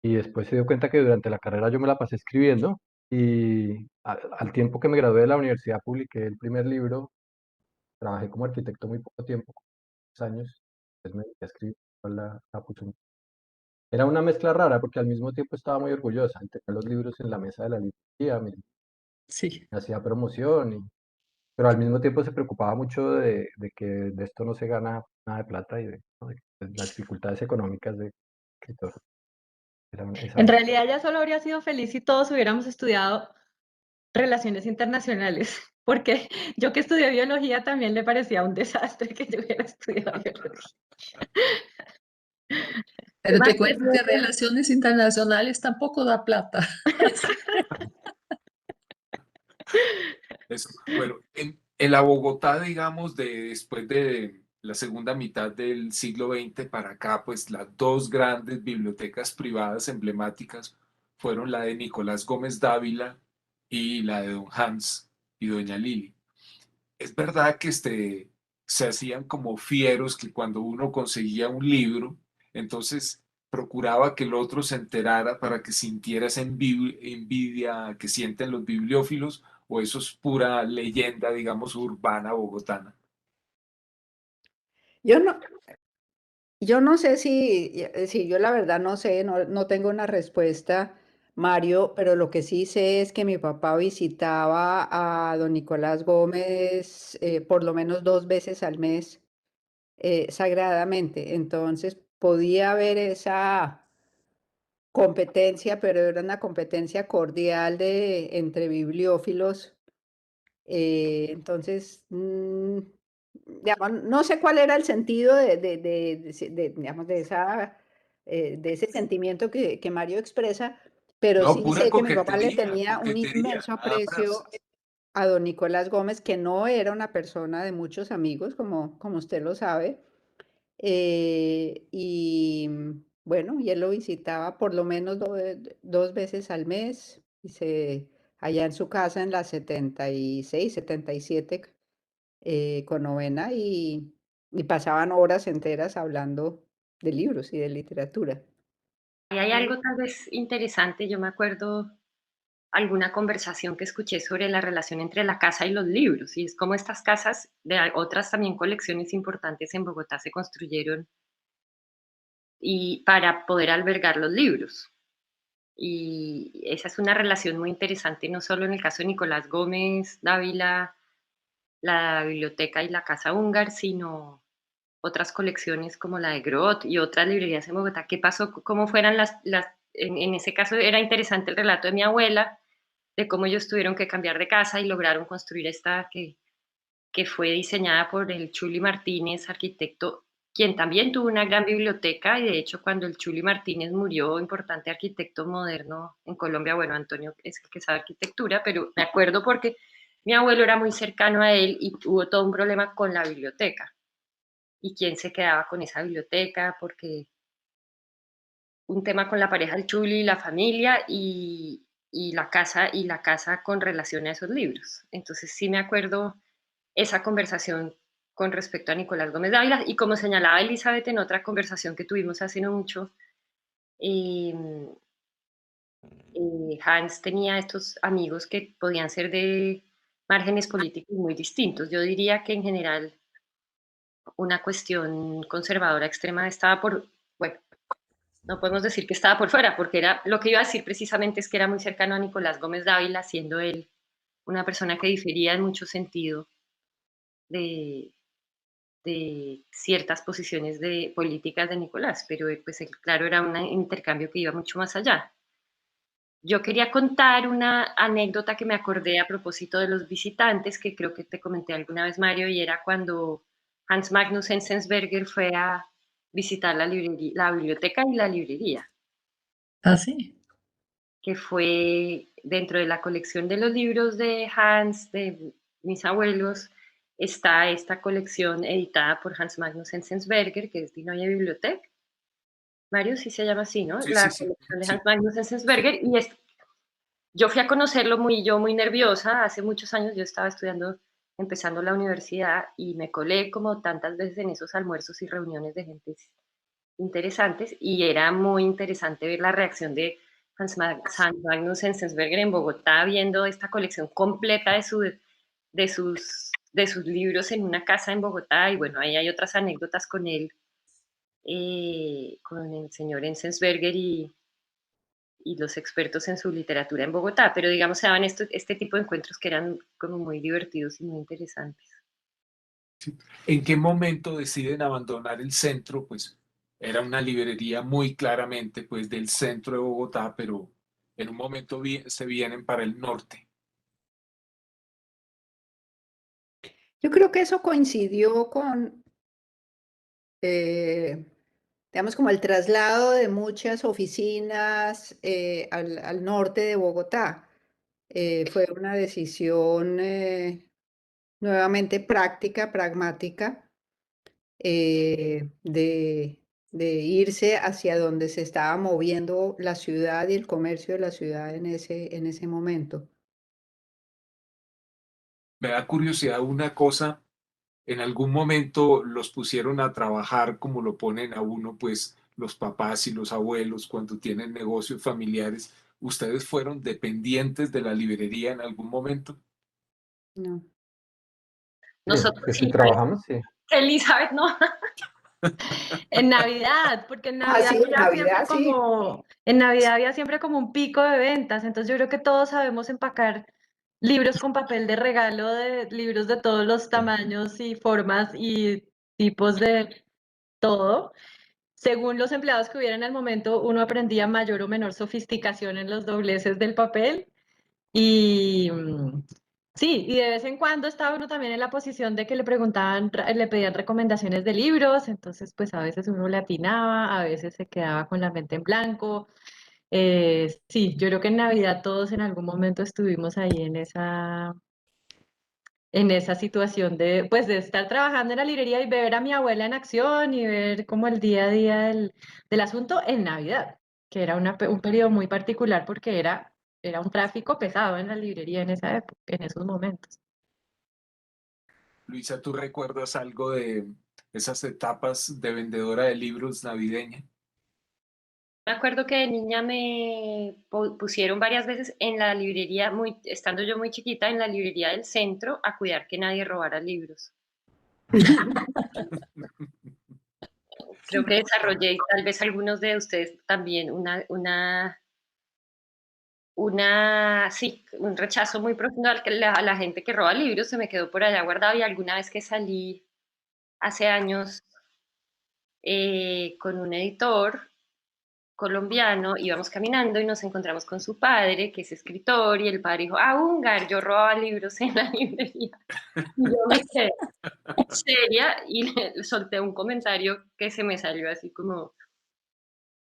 Y después se dio cuenta que durante la carrera yo me la pasé escribiendo y al tiempo que me gradué de la universidad publiqué el primer libro. Trabajé como arquitecto muy poco tiempo, 2 años, después me dediqué a escribir la Puzún. Era una mezcla rara porque al mismo tiempo estaba muy orgullosa de tener los libros en la mesa de la librería, Sí. me hacía promoción, pero al mismo tiempo se preocupaba mucho de que de esto no se gana nada de plata y ¿no? De las dificultades económicas de escritor. Era esa En mezcla. realidad ella solo habría sido feliz si todos hubiéramos estudiado relaciones internacionales, porque yo que estudié biología también le parecía un desastre que yo hubiera estudiado biología. Pero Además, te cuento que relaciones internacionales tampoco da plata. Eso. Bueno, en la Bogotá, digamos, después de la segunda mitad del siglo XX para acá, pues las dos grandes bibliotecas privadas emblemáticas fueron la de Nicolás Gómez Dávila y la de don Hans y doña Lili. Es verdad que se hacían como fieros que cuando uno conseguía un libro, entonces procuraba que el otro se enterara para que sintiera esa envidia que sienten los bibliófilos, o eso es pura leyenda, digamos, urbana bogotana. yo no, yo no sé si yo la verdad no sé, no tengo una respuesta, Mario, pero lo que sí sé es que mi papá visitaba a don Nicolás Gómez por lo menos 2 veces al mes, sagradamente. Entonces podía haber esa competencia, pero era una competencia cordial entre bibliófilos. Entonces, digamos, no sé cuál era el sentido digamos, de ese sentimiento que Mario expresa, pero No, sí pura sé que mi papá le tenía un coquetería, inmenso nada aprecio más. a don Nicolás Gómez, que no era una persona de muchos amigos, como usted lo sabe. Bueno, y él lo visitaba por lo menos 2 veces al mes, allá en su casa en la 76, 77, con novena, y pasaban horas enteras hablando de libros y de literatura. Y hay algo tal vez interesante, yo me acuerdo alguna conversación que escuché sobre la relación entre la casa y los libros, y es como estas casas de otras también colecciones importantes en Bogotá se construyeron y para poder albergar los libros. Y esa es una relación muy interesante, no solo en el caso de Nicolás Gómez Dávila, la biblioteca y la Casa Húngar, sino otras colecciones como la de Grot y otras librerías en Bogotá. ¿Qué pasó? ¿Cómo fueran en ese caso era interesante el relato de mi abuela, de cómo ellos tuvieron que cambiar de casa y lograron construir esta que fue diseñada por el Chuli Martínez, arquitecto, quien también tuvo una gran biblioteca y de hecho cuando el Chuli Martínez murió, importante arquitecto moderno en Colombia, bueno, Antonio es el que sabe arquitectura, pero me acuerdo porque mi abuelo era muy cercano a él y tuvo todo un problema con la biblioteca y quién se quedaba con esa biblioteca, porque un tema con la pareja del Chuli y la familia y la casa con relación a esos libros. Entonces sí me acuerdo esa conversación con respecto a Nicolás Gómez Dávila y como señalaba Elizabeth en otra conversación que tuvimos hace no mucho, eh, Hans tenía estos amigos que podían ser de márgenes políticos muy distintos. Yo diría que en general una cuestión conservadora extrema estaba por, bueno, no podemos decir que estaba por fuera, porque era lo que iba a decir precisamente es que era muy cercano a Nicolás Gómez Dávila, siendo él una persona que difería en mucho sentido de, de ciertas posiciones de políticas de Nicolás, pero pues claro, era un intercambio que iba mucho más allá. Yo quería contar una anécdota que me acordé a propósito de los visitantes, que creo que te comenté alguna vez, Mario, y era cuando Hans Magnus Enzensberger fue a visitar la biblioteca y la librería, Ah, sí. que fue dentro de la colección de los libros de Hans, de mis abuelos, está esta colección editada por Hans Magnus Enzensberger, que es Die Neue Bibliothek. Mario, sí se llama así, ¿no? Sí, La sí, sí, colección de sí. Hans Magnus Enzensberger, y yo fui a conocerlo muy nerviosa, hace muchos años yo estaba estudiando, empezando la universidad, y me colé como tantas veces en esos almuerzos y reuniones de gente interesantes, y era muy interesante ver la reacción de Hans Magnus Enzensberger en Bogotá, viendo esta colección completa de sus libros en una casa en Bogotá, y bueno, ahí hay otras anécdotas con él, con el señor Enzensberger y los expertos en su literatura en Bogotá, pero digamos se daban este tipo de encuentros que eran como muy divertidos y muy interesantes. ¿En qué momento deciden abandonar el centro? Pues era una librería muy claramente pues del centro de Bogotá, pero en un momento se vienen para el norte. Yo creo que eso coincidió con, digamos, como el traslado de muchas oficinas al norte de Bogotá. Fue una decisión nuevamente práctica, pragmática, de irse hacia donde se estaba moviendo la ciudad y el comercio de la ciudad en ese momento. Me da curiosidad una cosa, en algún momento los pusieron a trabajar como lo ponen a uno, pues los papás y los abuelos cuando tienen negocios familiares. ¿Ustedes fueron dependientes de la librería en algún momento? No. Sí, Nosotros que si sí, trabajamos, sí. Elizabeth no. En Navidad, porque en Ah, Navidad sí, en había siempre Navidad sí. en Navidad había siempre como un pico de ventas, entonces yo creo que todos sabemos empacar libros con papel de regalo, de libros de todos los tamaños y formas y tipos de todo. Según los empleados que hubiera en el momento, uno aprendía mayor o menor sofisticación en los dobleces del papel y sí, y de vez en cuando estaba uno también en la posición de que le preguntaban, le pedían recomendaciones de libros, entonces pues a veces uno le atinaba, a veces se quedaba con la mente en blanco. Sí, yo creo que en Navidad todos en algún momento estuvimos ahí en esa situación de, pues, de estar trabajando en la librería y ver a mi abuela en acción y ver como el día a día del asunto en Navidad, que era un periodo muy particular porque era un tráfico pesado en la librería en esa época, en esos momentos. Luisa, ¿tú recuerdas algo de esas etapas de vendedora de libros navideña? Me acuerdo que de niña me pusieron varias veces en la librería, estando yo muy chiquita, en la librería del centro, a cuidar que nadie robara libros. Creo que desarrollé, y tal vez algunos de ustedes también, sí, un rechazo muy profundo a la gente que roba libros. Se me quedó por allá guardado, y alguna vez que salí hace años con un editor colombiano, íbamos caminando y nos encontramos con su padre, que es escritor, y el padre dijo: ah, Ungar, yo robaba libros en la librería. Y yo me quedé seria y le solté un comentario que se me salió así como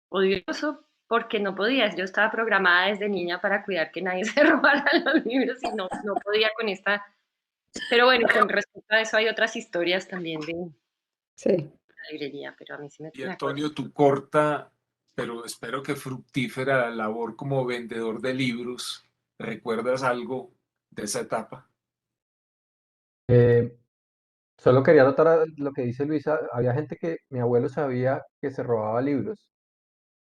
odioso, porque no podías. Yo estaba programada desde niña para cuidar que nadie se robara los libros, y no podía con esta. Pero bueno, con respecto a eso hay otras historias también de Sí. la librería, pero a mí sí Y me acuerdo. Antonio, tu corta, pero espero que fructífera labor como vendedor de libros, ¿recuerdas algo de esa etapa? Eh, Solo quería anotar lo que dice Luisa. Había gente que mi abuelo sabía que se robaba libros.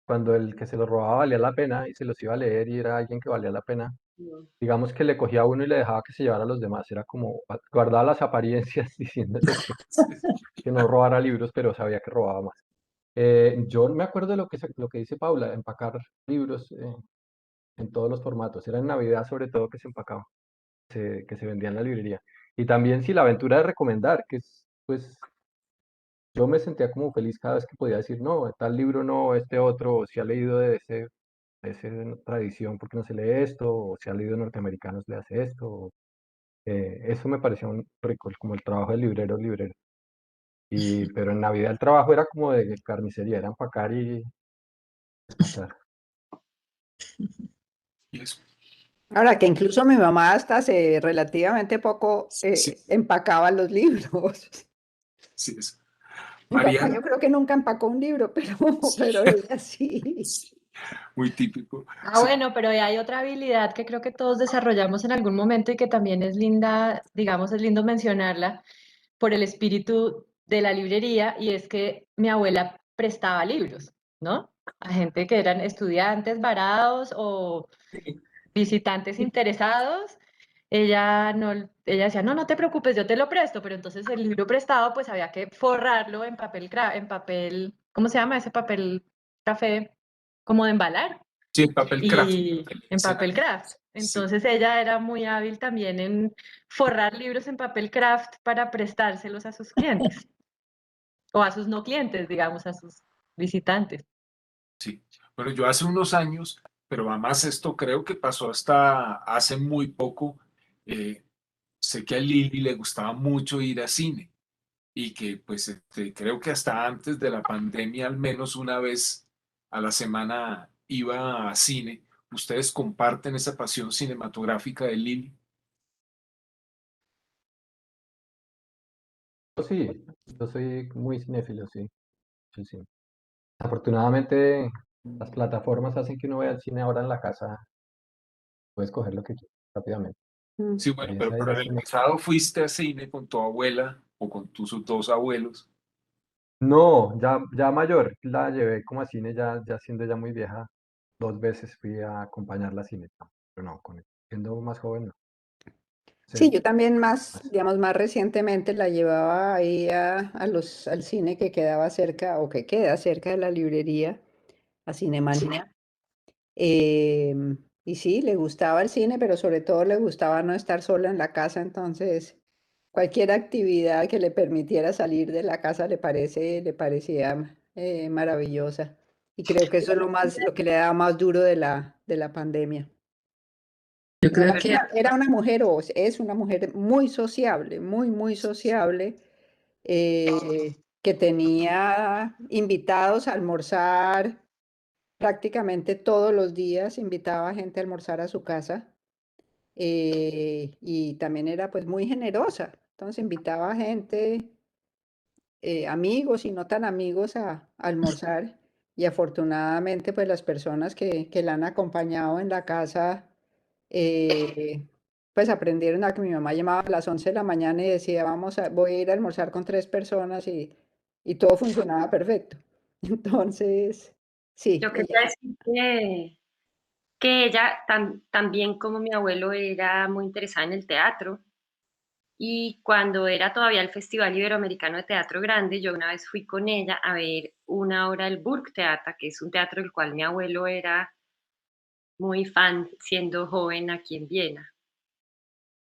Cuando el que se los robaba valía la pena y se los iba a leer y era alguien que valía la pena, digamos que le cogía a uno y le dejaba que se llevara a los demás. Era como guardaba las apariencias diciéndole que no robara libros, pero sabía que robaba más. Yo me acuerdo de lo que dice Paula, empacar libros en todos los formatos. Era en Navidad sobre todo que se empacaba, que se vendía en la librería. Y también sí, la aventura de recomendar, que es, pues, yo me sentía como feliz cada vez que podía decir, no, tal libro no, este otro, o si ha leído de esa tradición, ¿porque no se lee esto? O si ha leído norteamericanos, le hace esto. Eso me pareció un rico, como el trabajo de librero, librero. Pero en Navidad el trabajo era como de carnicería, era empacar y despachar. Y eso. Ahora que incluso mi mamá hasta hace relativamente poco Sí, empacaba los libros. sí, eso. Mi papá yo Mariana, creo que nunca empacó un libro, pero ella sí. muy típico. Ah, Sí, bueno, pero hay otra habilidad que creo que todos desarrollamos en algún momento y que también es linda, digamos, es lindo mencionarla por el espíritu de la librería, y es que mi abuela prestaba libros, ¿no? A gente que eran estudiantes varados o visitantes interesados. Ella no, ella decía, no, no te preocupes, yo te lo presto, pero entonces el libro prestado pues había que forrarlo en papel, en papel, ¿cómo se llama ese papel café? Como de embalar, sí, papel craft. y en Sí, papel craft. sí. Entonces ella era muy hábil también en forrar libros en papel craft para prestárselos a sus clientes, o a sus no clientes, digamos, a sus visitantes. Sí. Bueno, yo hace unos años, pero además esto creo que pasó hasta hace muy poco. eh, Sé que a Lili le gustaba mucho ir a cine y que pues creo que hasta antes de la pandemia al menos una vez a la semana iba a cine. ¿Ustedes comparten esa pasión cinematográfica de Lili? Sí, yo soy muy cinéfilo, sí, sí, sí. Afortunadamente, las plataformas hacen que uno vea el cine ahora en la casa, puedes coger lo que quieras rápidamente. Mm. Sí, bueno, pero Experiencia de ir al en el cine. pasado fuiste a cine con tu abuela o con tus dos abuelos. No, ya mayor, la llevé como a cine, ya siendo ya muy vieja, 2 veces fui a acompañarla a cine, no, pero no, siendo más joven, no. Sí, Sí, yo también más, más. digamos, más recientemente la llevaba ahí al cine que quedaba cerca o que queda cerca de la librería, a Cinemanía. Y sí, le gustaba el cine, pero sobre todo le gustaba no estar sola en la casa, entonces cualquier actividad que le permitiera salir de la casa le parecía maravillosa. Y creo que eso es lo que le daba más duro de la pandemia. Yo creo Además, que era una mujer, o es una mujer muy sociable, muy, muy sociable, que tenía invitados a almorzar prácticamente todos los días, invitaba a gente a almorzar a su casa, y también era pues muy generosa. Entonces invitaba a gente, amigos y no tan amigos a almorzar, y afortunadamente pues las personas que la han acompañado en la casa, pues aprendieron a que mi mamá llamaba a las 11 de la mañana y decía, voy a ir a almorzar con 3 personas, y y todo funcionaba perfecto. Entonces, sí, Yo quería decir que ella también como mi abuelo era muy interesada en el teatro y cuando era todavía el Festival Iberoamericano de Teatro Grande, yo una vez fui con ella a ver una obra del Burgtheater, que es un teatro del cual mi abuelo era muy fan siendo joven aquí en Viena.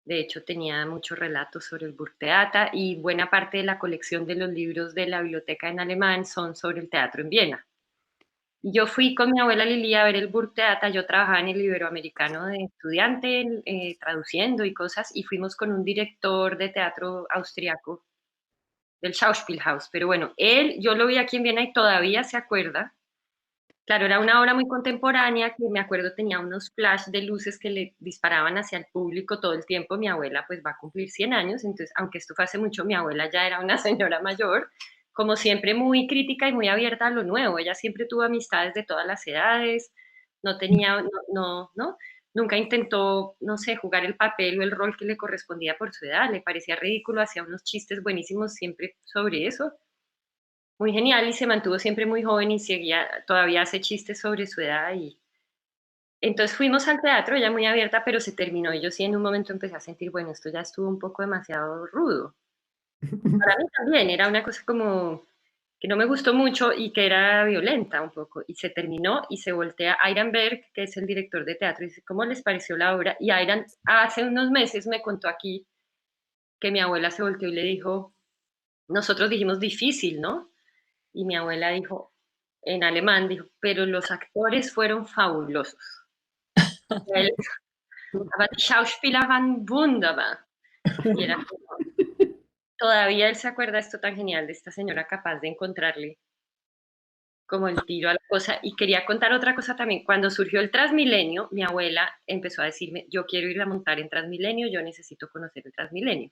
De hecho, tenía muchos relatos sobre el Burgtheater y buena parte de la colección de los libros de la biblioteca en alemán son sobre el teatro en Viena. Y yo fui con mi abuela Lili a ver el Burgtheater, yo trabajaba en el Iberoamericano de estudiante, traduciendo y cosas, y fuimos con un director de teatro austriaco del Schauspielhaus. Pero bueno, él, yo lo vi aquí en Viena y todavía se acuerda. Claro, era una obra muy contemporánea que me acuerdo tenía unos flash de luces que le disparaban hacia el público todo el tiempo. Mi abuela pues va a cumplir 100 años, entonces aunque esto fue hace mucho, mi abuela ya era una señora mayor, como siempre muy crítica y muy abierta a lo nuevo. Ella siempre tuvo amistades de todas las edades, no tenía, no, nunca intentó, no sé, jugar el papel o el rol que le correspondía por su edad, le parecía ridículo, hacía unos chistes buenísimos siempre sobre eso, muy genial y se mantuvo siempre muy joven y seguía, todavía hace chistes sobre su edad y entonces fuimos al teatro, ella muy abierta, pero se terminó y yo sí en un momento empecé a sentir, bueno, esto ya estuvo un poco demasiado rudo. Para mí también era una cosa como que no me gustó mucho y que era violenta un poco y se terminó y se voltea Ayran Berg, que es el director de teatro, y dice, ¿cómo les pareció la obra? Y Ayran hace unos meses me contó aquí que mi abuela se volteó y le dijo, nosotros dijimos difícil, ¿no? Y mi abuela dijo, en alemán, dijo, pero los actores fueron fabulosos. Él, aber die Schauspieler waren wunderbar. Y era como, todavía él se acuerda de esto tan genial de esta señora capaz de encontrarle como el tiro a la cosa. Y quería contar otra cosa también. Cuando surgió el Transmilenio, mi abuela empezó a decirme, yo quiero ir a montar en Transmilenio, yo necesito conocer el Transmilenio.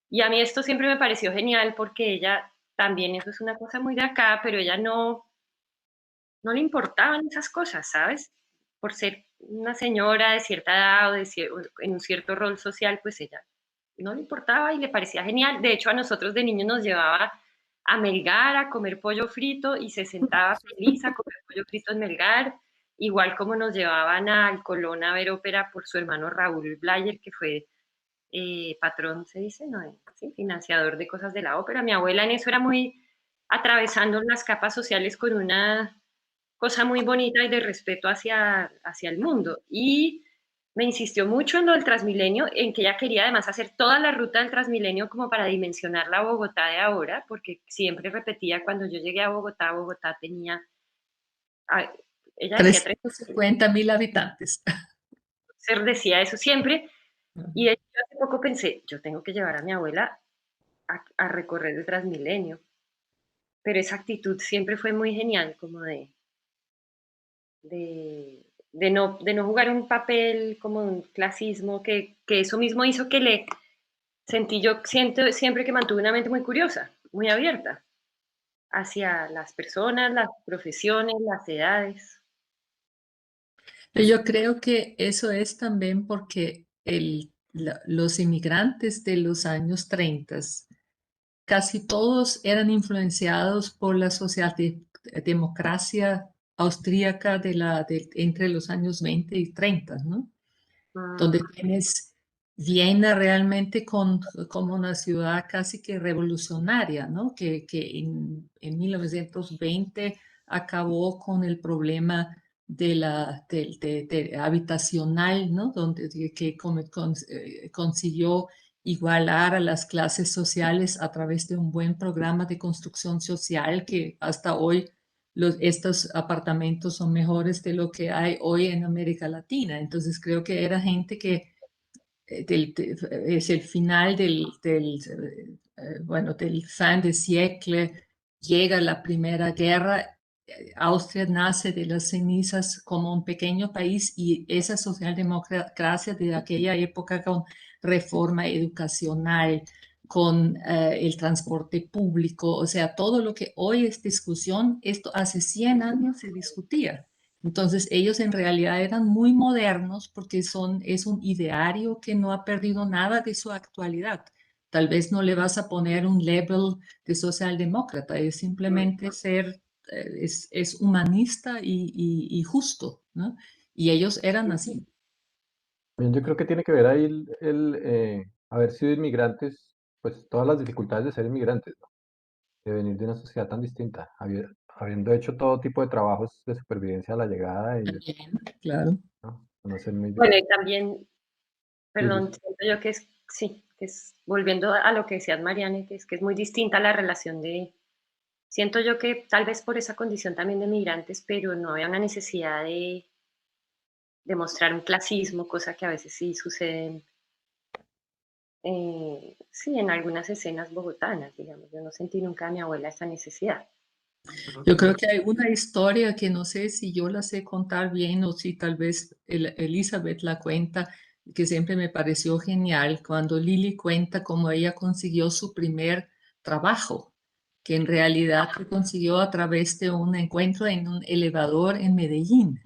Y a mí esto siempre me pareció genial porque ella también, eso es una cosa muy de acá, pero ella no le importaban esas cosas, ¿sabes? Por ser una señora de cierta edad o en un cierto rol social, pues ella no le importaba y le parecía genial. De hecho, a nosotros de niños nos llevaba a Melgar a comer pollo frito y se sentaba feliz a comer pollo frito en Melgar, igual como nos llevaban al Colón a ver ópera por su hermano Raúl Blayer, que fue patrón, se dice, ¿no? Sí, financiador de cosas de la ópera. Mi abuela en eso era muy atravesando las capas sociales con una cosa muy bonita y de respeto hacia el mundo. Y me insistió mucho en lo del Transmilenio, en que ella quería además hacer toda la ruta del Transmilenio como para dimensionar la Bogotá de ahora, porque siempre repetía cuando yo llegué a Bogotá, Bogotá tenía, ah, ella decía 350.000 habitantes. decía eso siempre, y de hecho, hace poco pensé, yo tengo que llevar a mi abuela a recorrer el Transmilenio, pero esa actitud siempre fue muy genial, como de no jugar un papel como un clasismo, que eso mismo hizo que siento siempre que mantuve una mente muy curiosa, muy abierta hacia las personas, las profesiones, las edades. Yo creo que eso es también porque los inmigrantes de los años 30 casi todos eran influenciados por la socialdemocracia austríaca entre los años 20 y 30, ¿no? Donde tienes Viena realmente como una ciudad casi que revolucionaria, ¿no? Que en 1920 acabó con el problema habitacional, ¿no? Donde consiguió igualar a las clases sociales a través de un buen programa de construcción social que hasta hoy estos apartamentos son mejores de lo que hay hoy en América Latina. Entonces creo que era gente que es el final del fin de siècle, llega la Primera Guerra, Austria nace de las cenizas como un pequeño país y esa socialdemocracia de aquella época con reforma educacional, con el transporte público, o sea, todo lo que hoy es discusión, esto hace 100 años se discutía. Entonces ellos en realidad eran muy modernos porque es un ideario que no ha perdido nada de su actualidad. tal vez no le vas a poner un label de socialdemócrata, es simplemente ser, es humanista y justo, ¿no? Y ellos eran así. Bien, yo creo que tiene que ver ahí haber sido inmigrantes, pues todas las dificultades de ser inmigrantes, ¿no? De venir de una sociedad tan distinta, habiendo hecho todo tipo de trabajos de supervivencia a la llegada y, También, claro. ¿no? Conocer muy bien. Bueno, y también, Sí, sí, perdón, sí. siento yo que es, sí, que es, volviendo a lo que decías, Mariane, que es muy distinta la relación de, siento yo que tal vez por esa condición también de migrantes, pero no había una necesidad de mostrar un clasismo, cosa que a veces sí sucede, sí, en algunas escenas bogotanas, digamos. Yo no sentí nunca a mi abuela esa necesidad. Yo creo que hay una historia que no sé si yo la sé contar bien o si tal vez Elizabeth la cuenta, que siempre me pareció genial, cuando Lily cuenta cómo ella consiguió su primer trabajo, que en realidad se consiguió a través de un encuentro en un elevador en Medellín.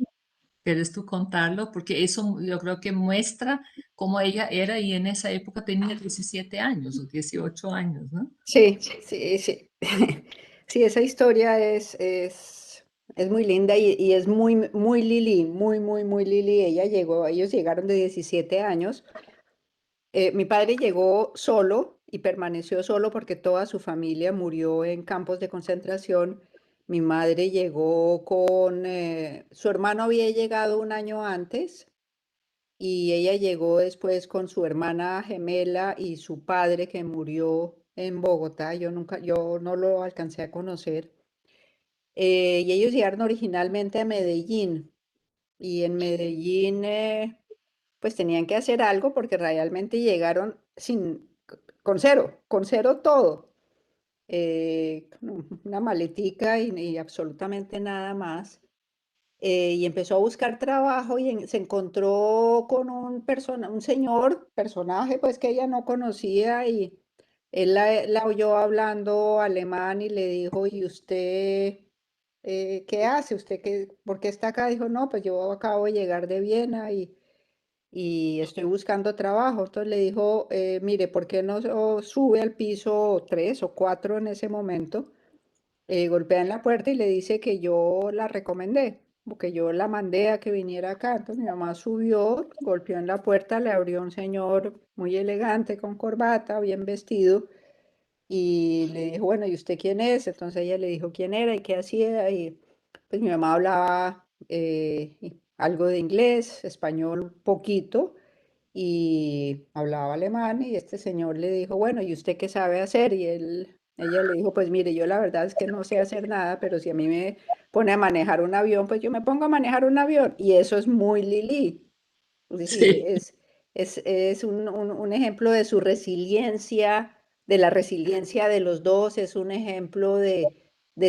¿Quieres tú contarlo? Porque eso yo creo que muestra cómo ella era y en esa época tenía 17 años o 18 años, ¿no? Sí, sí, sí. Sí, esa historia es muy linda y es muy, muy Lili, muy, muy, muy Lili. Ellos llegaron de 17 años. Mi padre llegó solo y permaneció solo porque toda su familia murió en campos de concentración. Mi madre llegó su hermano había llegado un año antes y ella llegó después con su hermana gemela y su padre que murió en Bogotá. Yo no lo alcancé a conocer. Y ellos llegaron originalmente a Medellín y en Medellín pues tenían que hacer algo porque realmente llegaron con cero todo. Una maletica y absolutamente nada más. Y empezó a buscar trabajo y se encontró con un señor, personaje pues que ella no conocía y él la oyó hablando alemán y le dijo, ¿y usted qué hace? ¿Por qué está acá? Dijo, no, pues yo acabo de llegar de Viena y estoy buscando trabajo. Entonces le dijo, mire, ¿por qué no sube al piso 3 o 4 en ese momento? Golpea en la puerta y le dice que yo la recomendé, o que yo la mandé a que viniera acá. Entonces mi mamá subió, golpeó en la puerta, le abrió un señor muy elegante, con corbata, bien vestido, y le dijo, bueno, ¿y usted quién es? Entonces ella le dijo quién era y qué hacía, y pues mi mamá hablaba algo de inglés, español poquito, y hablaba alemán y este señor le dijo, bueno, ¿y usted qué sabe hacer? Ella le dijo, pues mire, yo la verdad es que no sé hacer nada, pero si a mí me pone a manejar un avión, pues yo me pongo a manejar un avión. Y eso es muy Lili. Es decir, Sí. es un ejemplo de su resiliencia, de la resiliencia de los dos, es un ejemplo de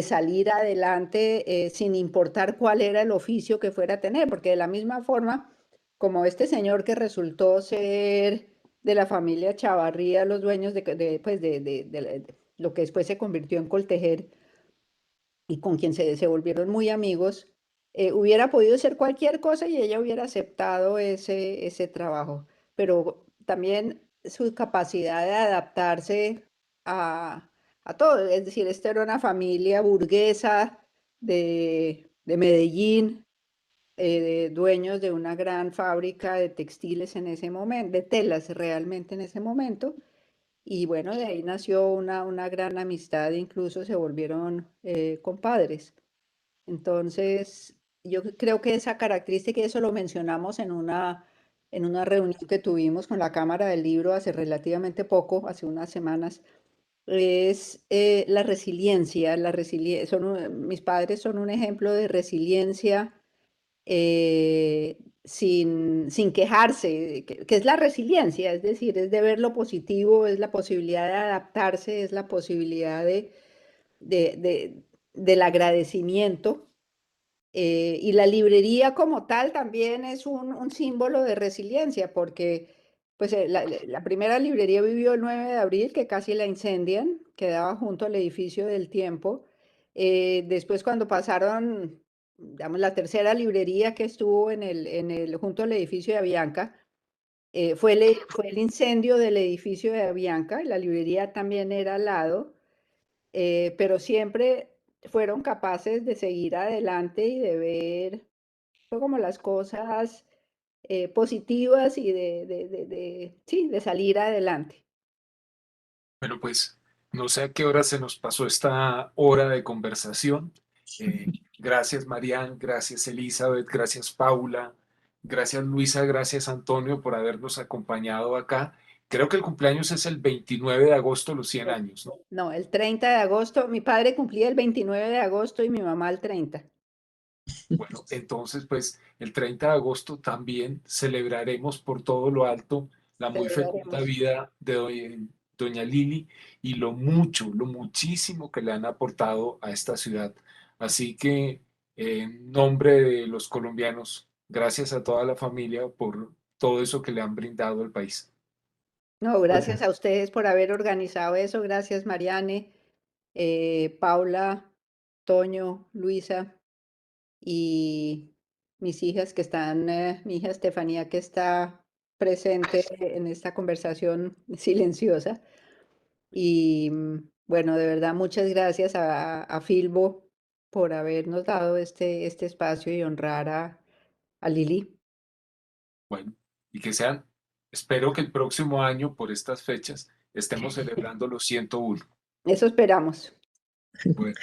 salir adelante sin importar cuál era el oficio que fuera a tener, porque de la misma forma, como este señor que resultó ser de la familia Chavarría, los dueños pues de lo que después se convirtió en Coltejer, y con quien se volvieron muy amigos, hubiera podido ser cualquier cosa y ella hubiera aceptado ese trabajo. Pero también su capacidad de adaptarse a, a todo. Es decir, esta era una familia burguesa de Medellín, dueños de una gran fábrica de textiles en ese momento, de telas realmente en ese momento. Y bueno, de ahí nació una gran amistad, incluso se volvieron compadres. Entonces, yo creo que esa característica, y eso lo mencionamos en una reunión que tuvimos con la Cámara del Libro hace relativamente poco, hace unas semanas, es la resiliencia. Mis padres son un ejemplo de resiliencia sin quejarse, que es la resiliencia, es decir, es de ver lo positivo, es la posibilidad de adaptarse, es la posibilidad de- de- del agradecimiento. Y la librería como tal también es un símbolo de resiliencia, porque pues, la primera librería vivió el 9 de abril, que casi la incendian, quedaba junto al edificio del Tiempo. Después cuando pasaron, digamos, la tercera librería que estuvo junto al edificio de Avianca, fue el incendio del edificio de Avianca, y la librería también era al lado, pero siempre fueron capaces de seguir adelante y de ver como las cosas positivas y sí, de salir adelante. Bueno, pues no sé a qué hora se nos pasó esta hora de conversación. Gracias, Marian, gracias, Elizabeth, gracias, Paula, gracias, Luisa, gracias, Antonio, por habernos acompañado acá. Creo que el cumpleaños es el 29 de agosto, los 100 años, ¿no? No, el 30 de agosto, mi padre cumplía el 29 de agosto y mi mamá el 30. Bueno, entonces, pues el 30 de agosto también celebraremos por todo lo alto la muy fecunda Celebraremos. vida de doña Lili y lo muchísimo que le han aportado a esta ciudad. Así que, en nombre de los colombianos, gracias a toda la familia por todo eso que le han brindado al país. No, gracias a ustedes por haber organizado eso. Gracias, Mariane, Paula, Toño, Luisa y mis hijas que están, mi hija Estefanía que está presente en esta conversación silenciosa. Y bueno, de verdad, muchas gracias a Filbo por habernos dado este espacio y honrar a Lili. Bueno, y que sean, espero que el próximo año, por estas fechas, estemos celebrando los 101. Eso esperamos. Bueno.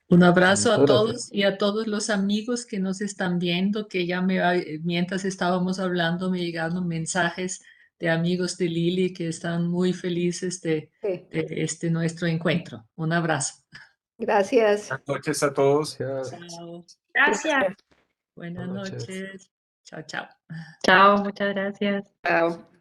Un abrazo Muchas a gracias. todos y a todos los amigos que nos están viendo, que ya mientras estábamos hablando me llegaron mensajes de amigos de Lili que están muy felices de Sí. este nuestro encuentro. Un abrazo. Gracias. Buenas noches a todos. Gracias. Chao. Gracias. Buenas Buenas noches. noches. Chao, chao. Chao, muchas gracias. Chao.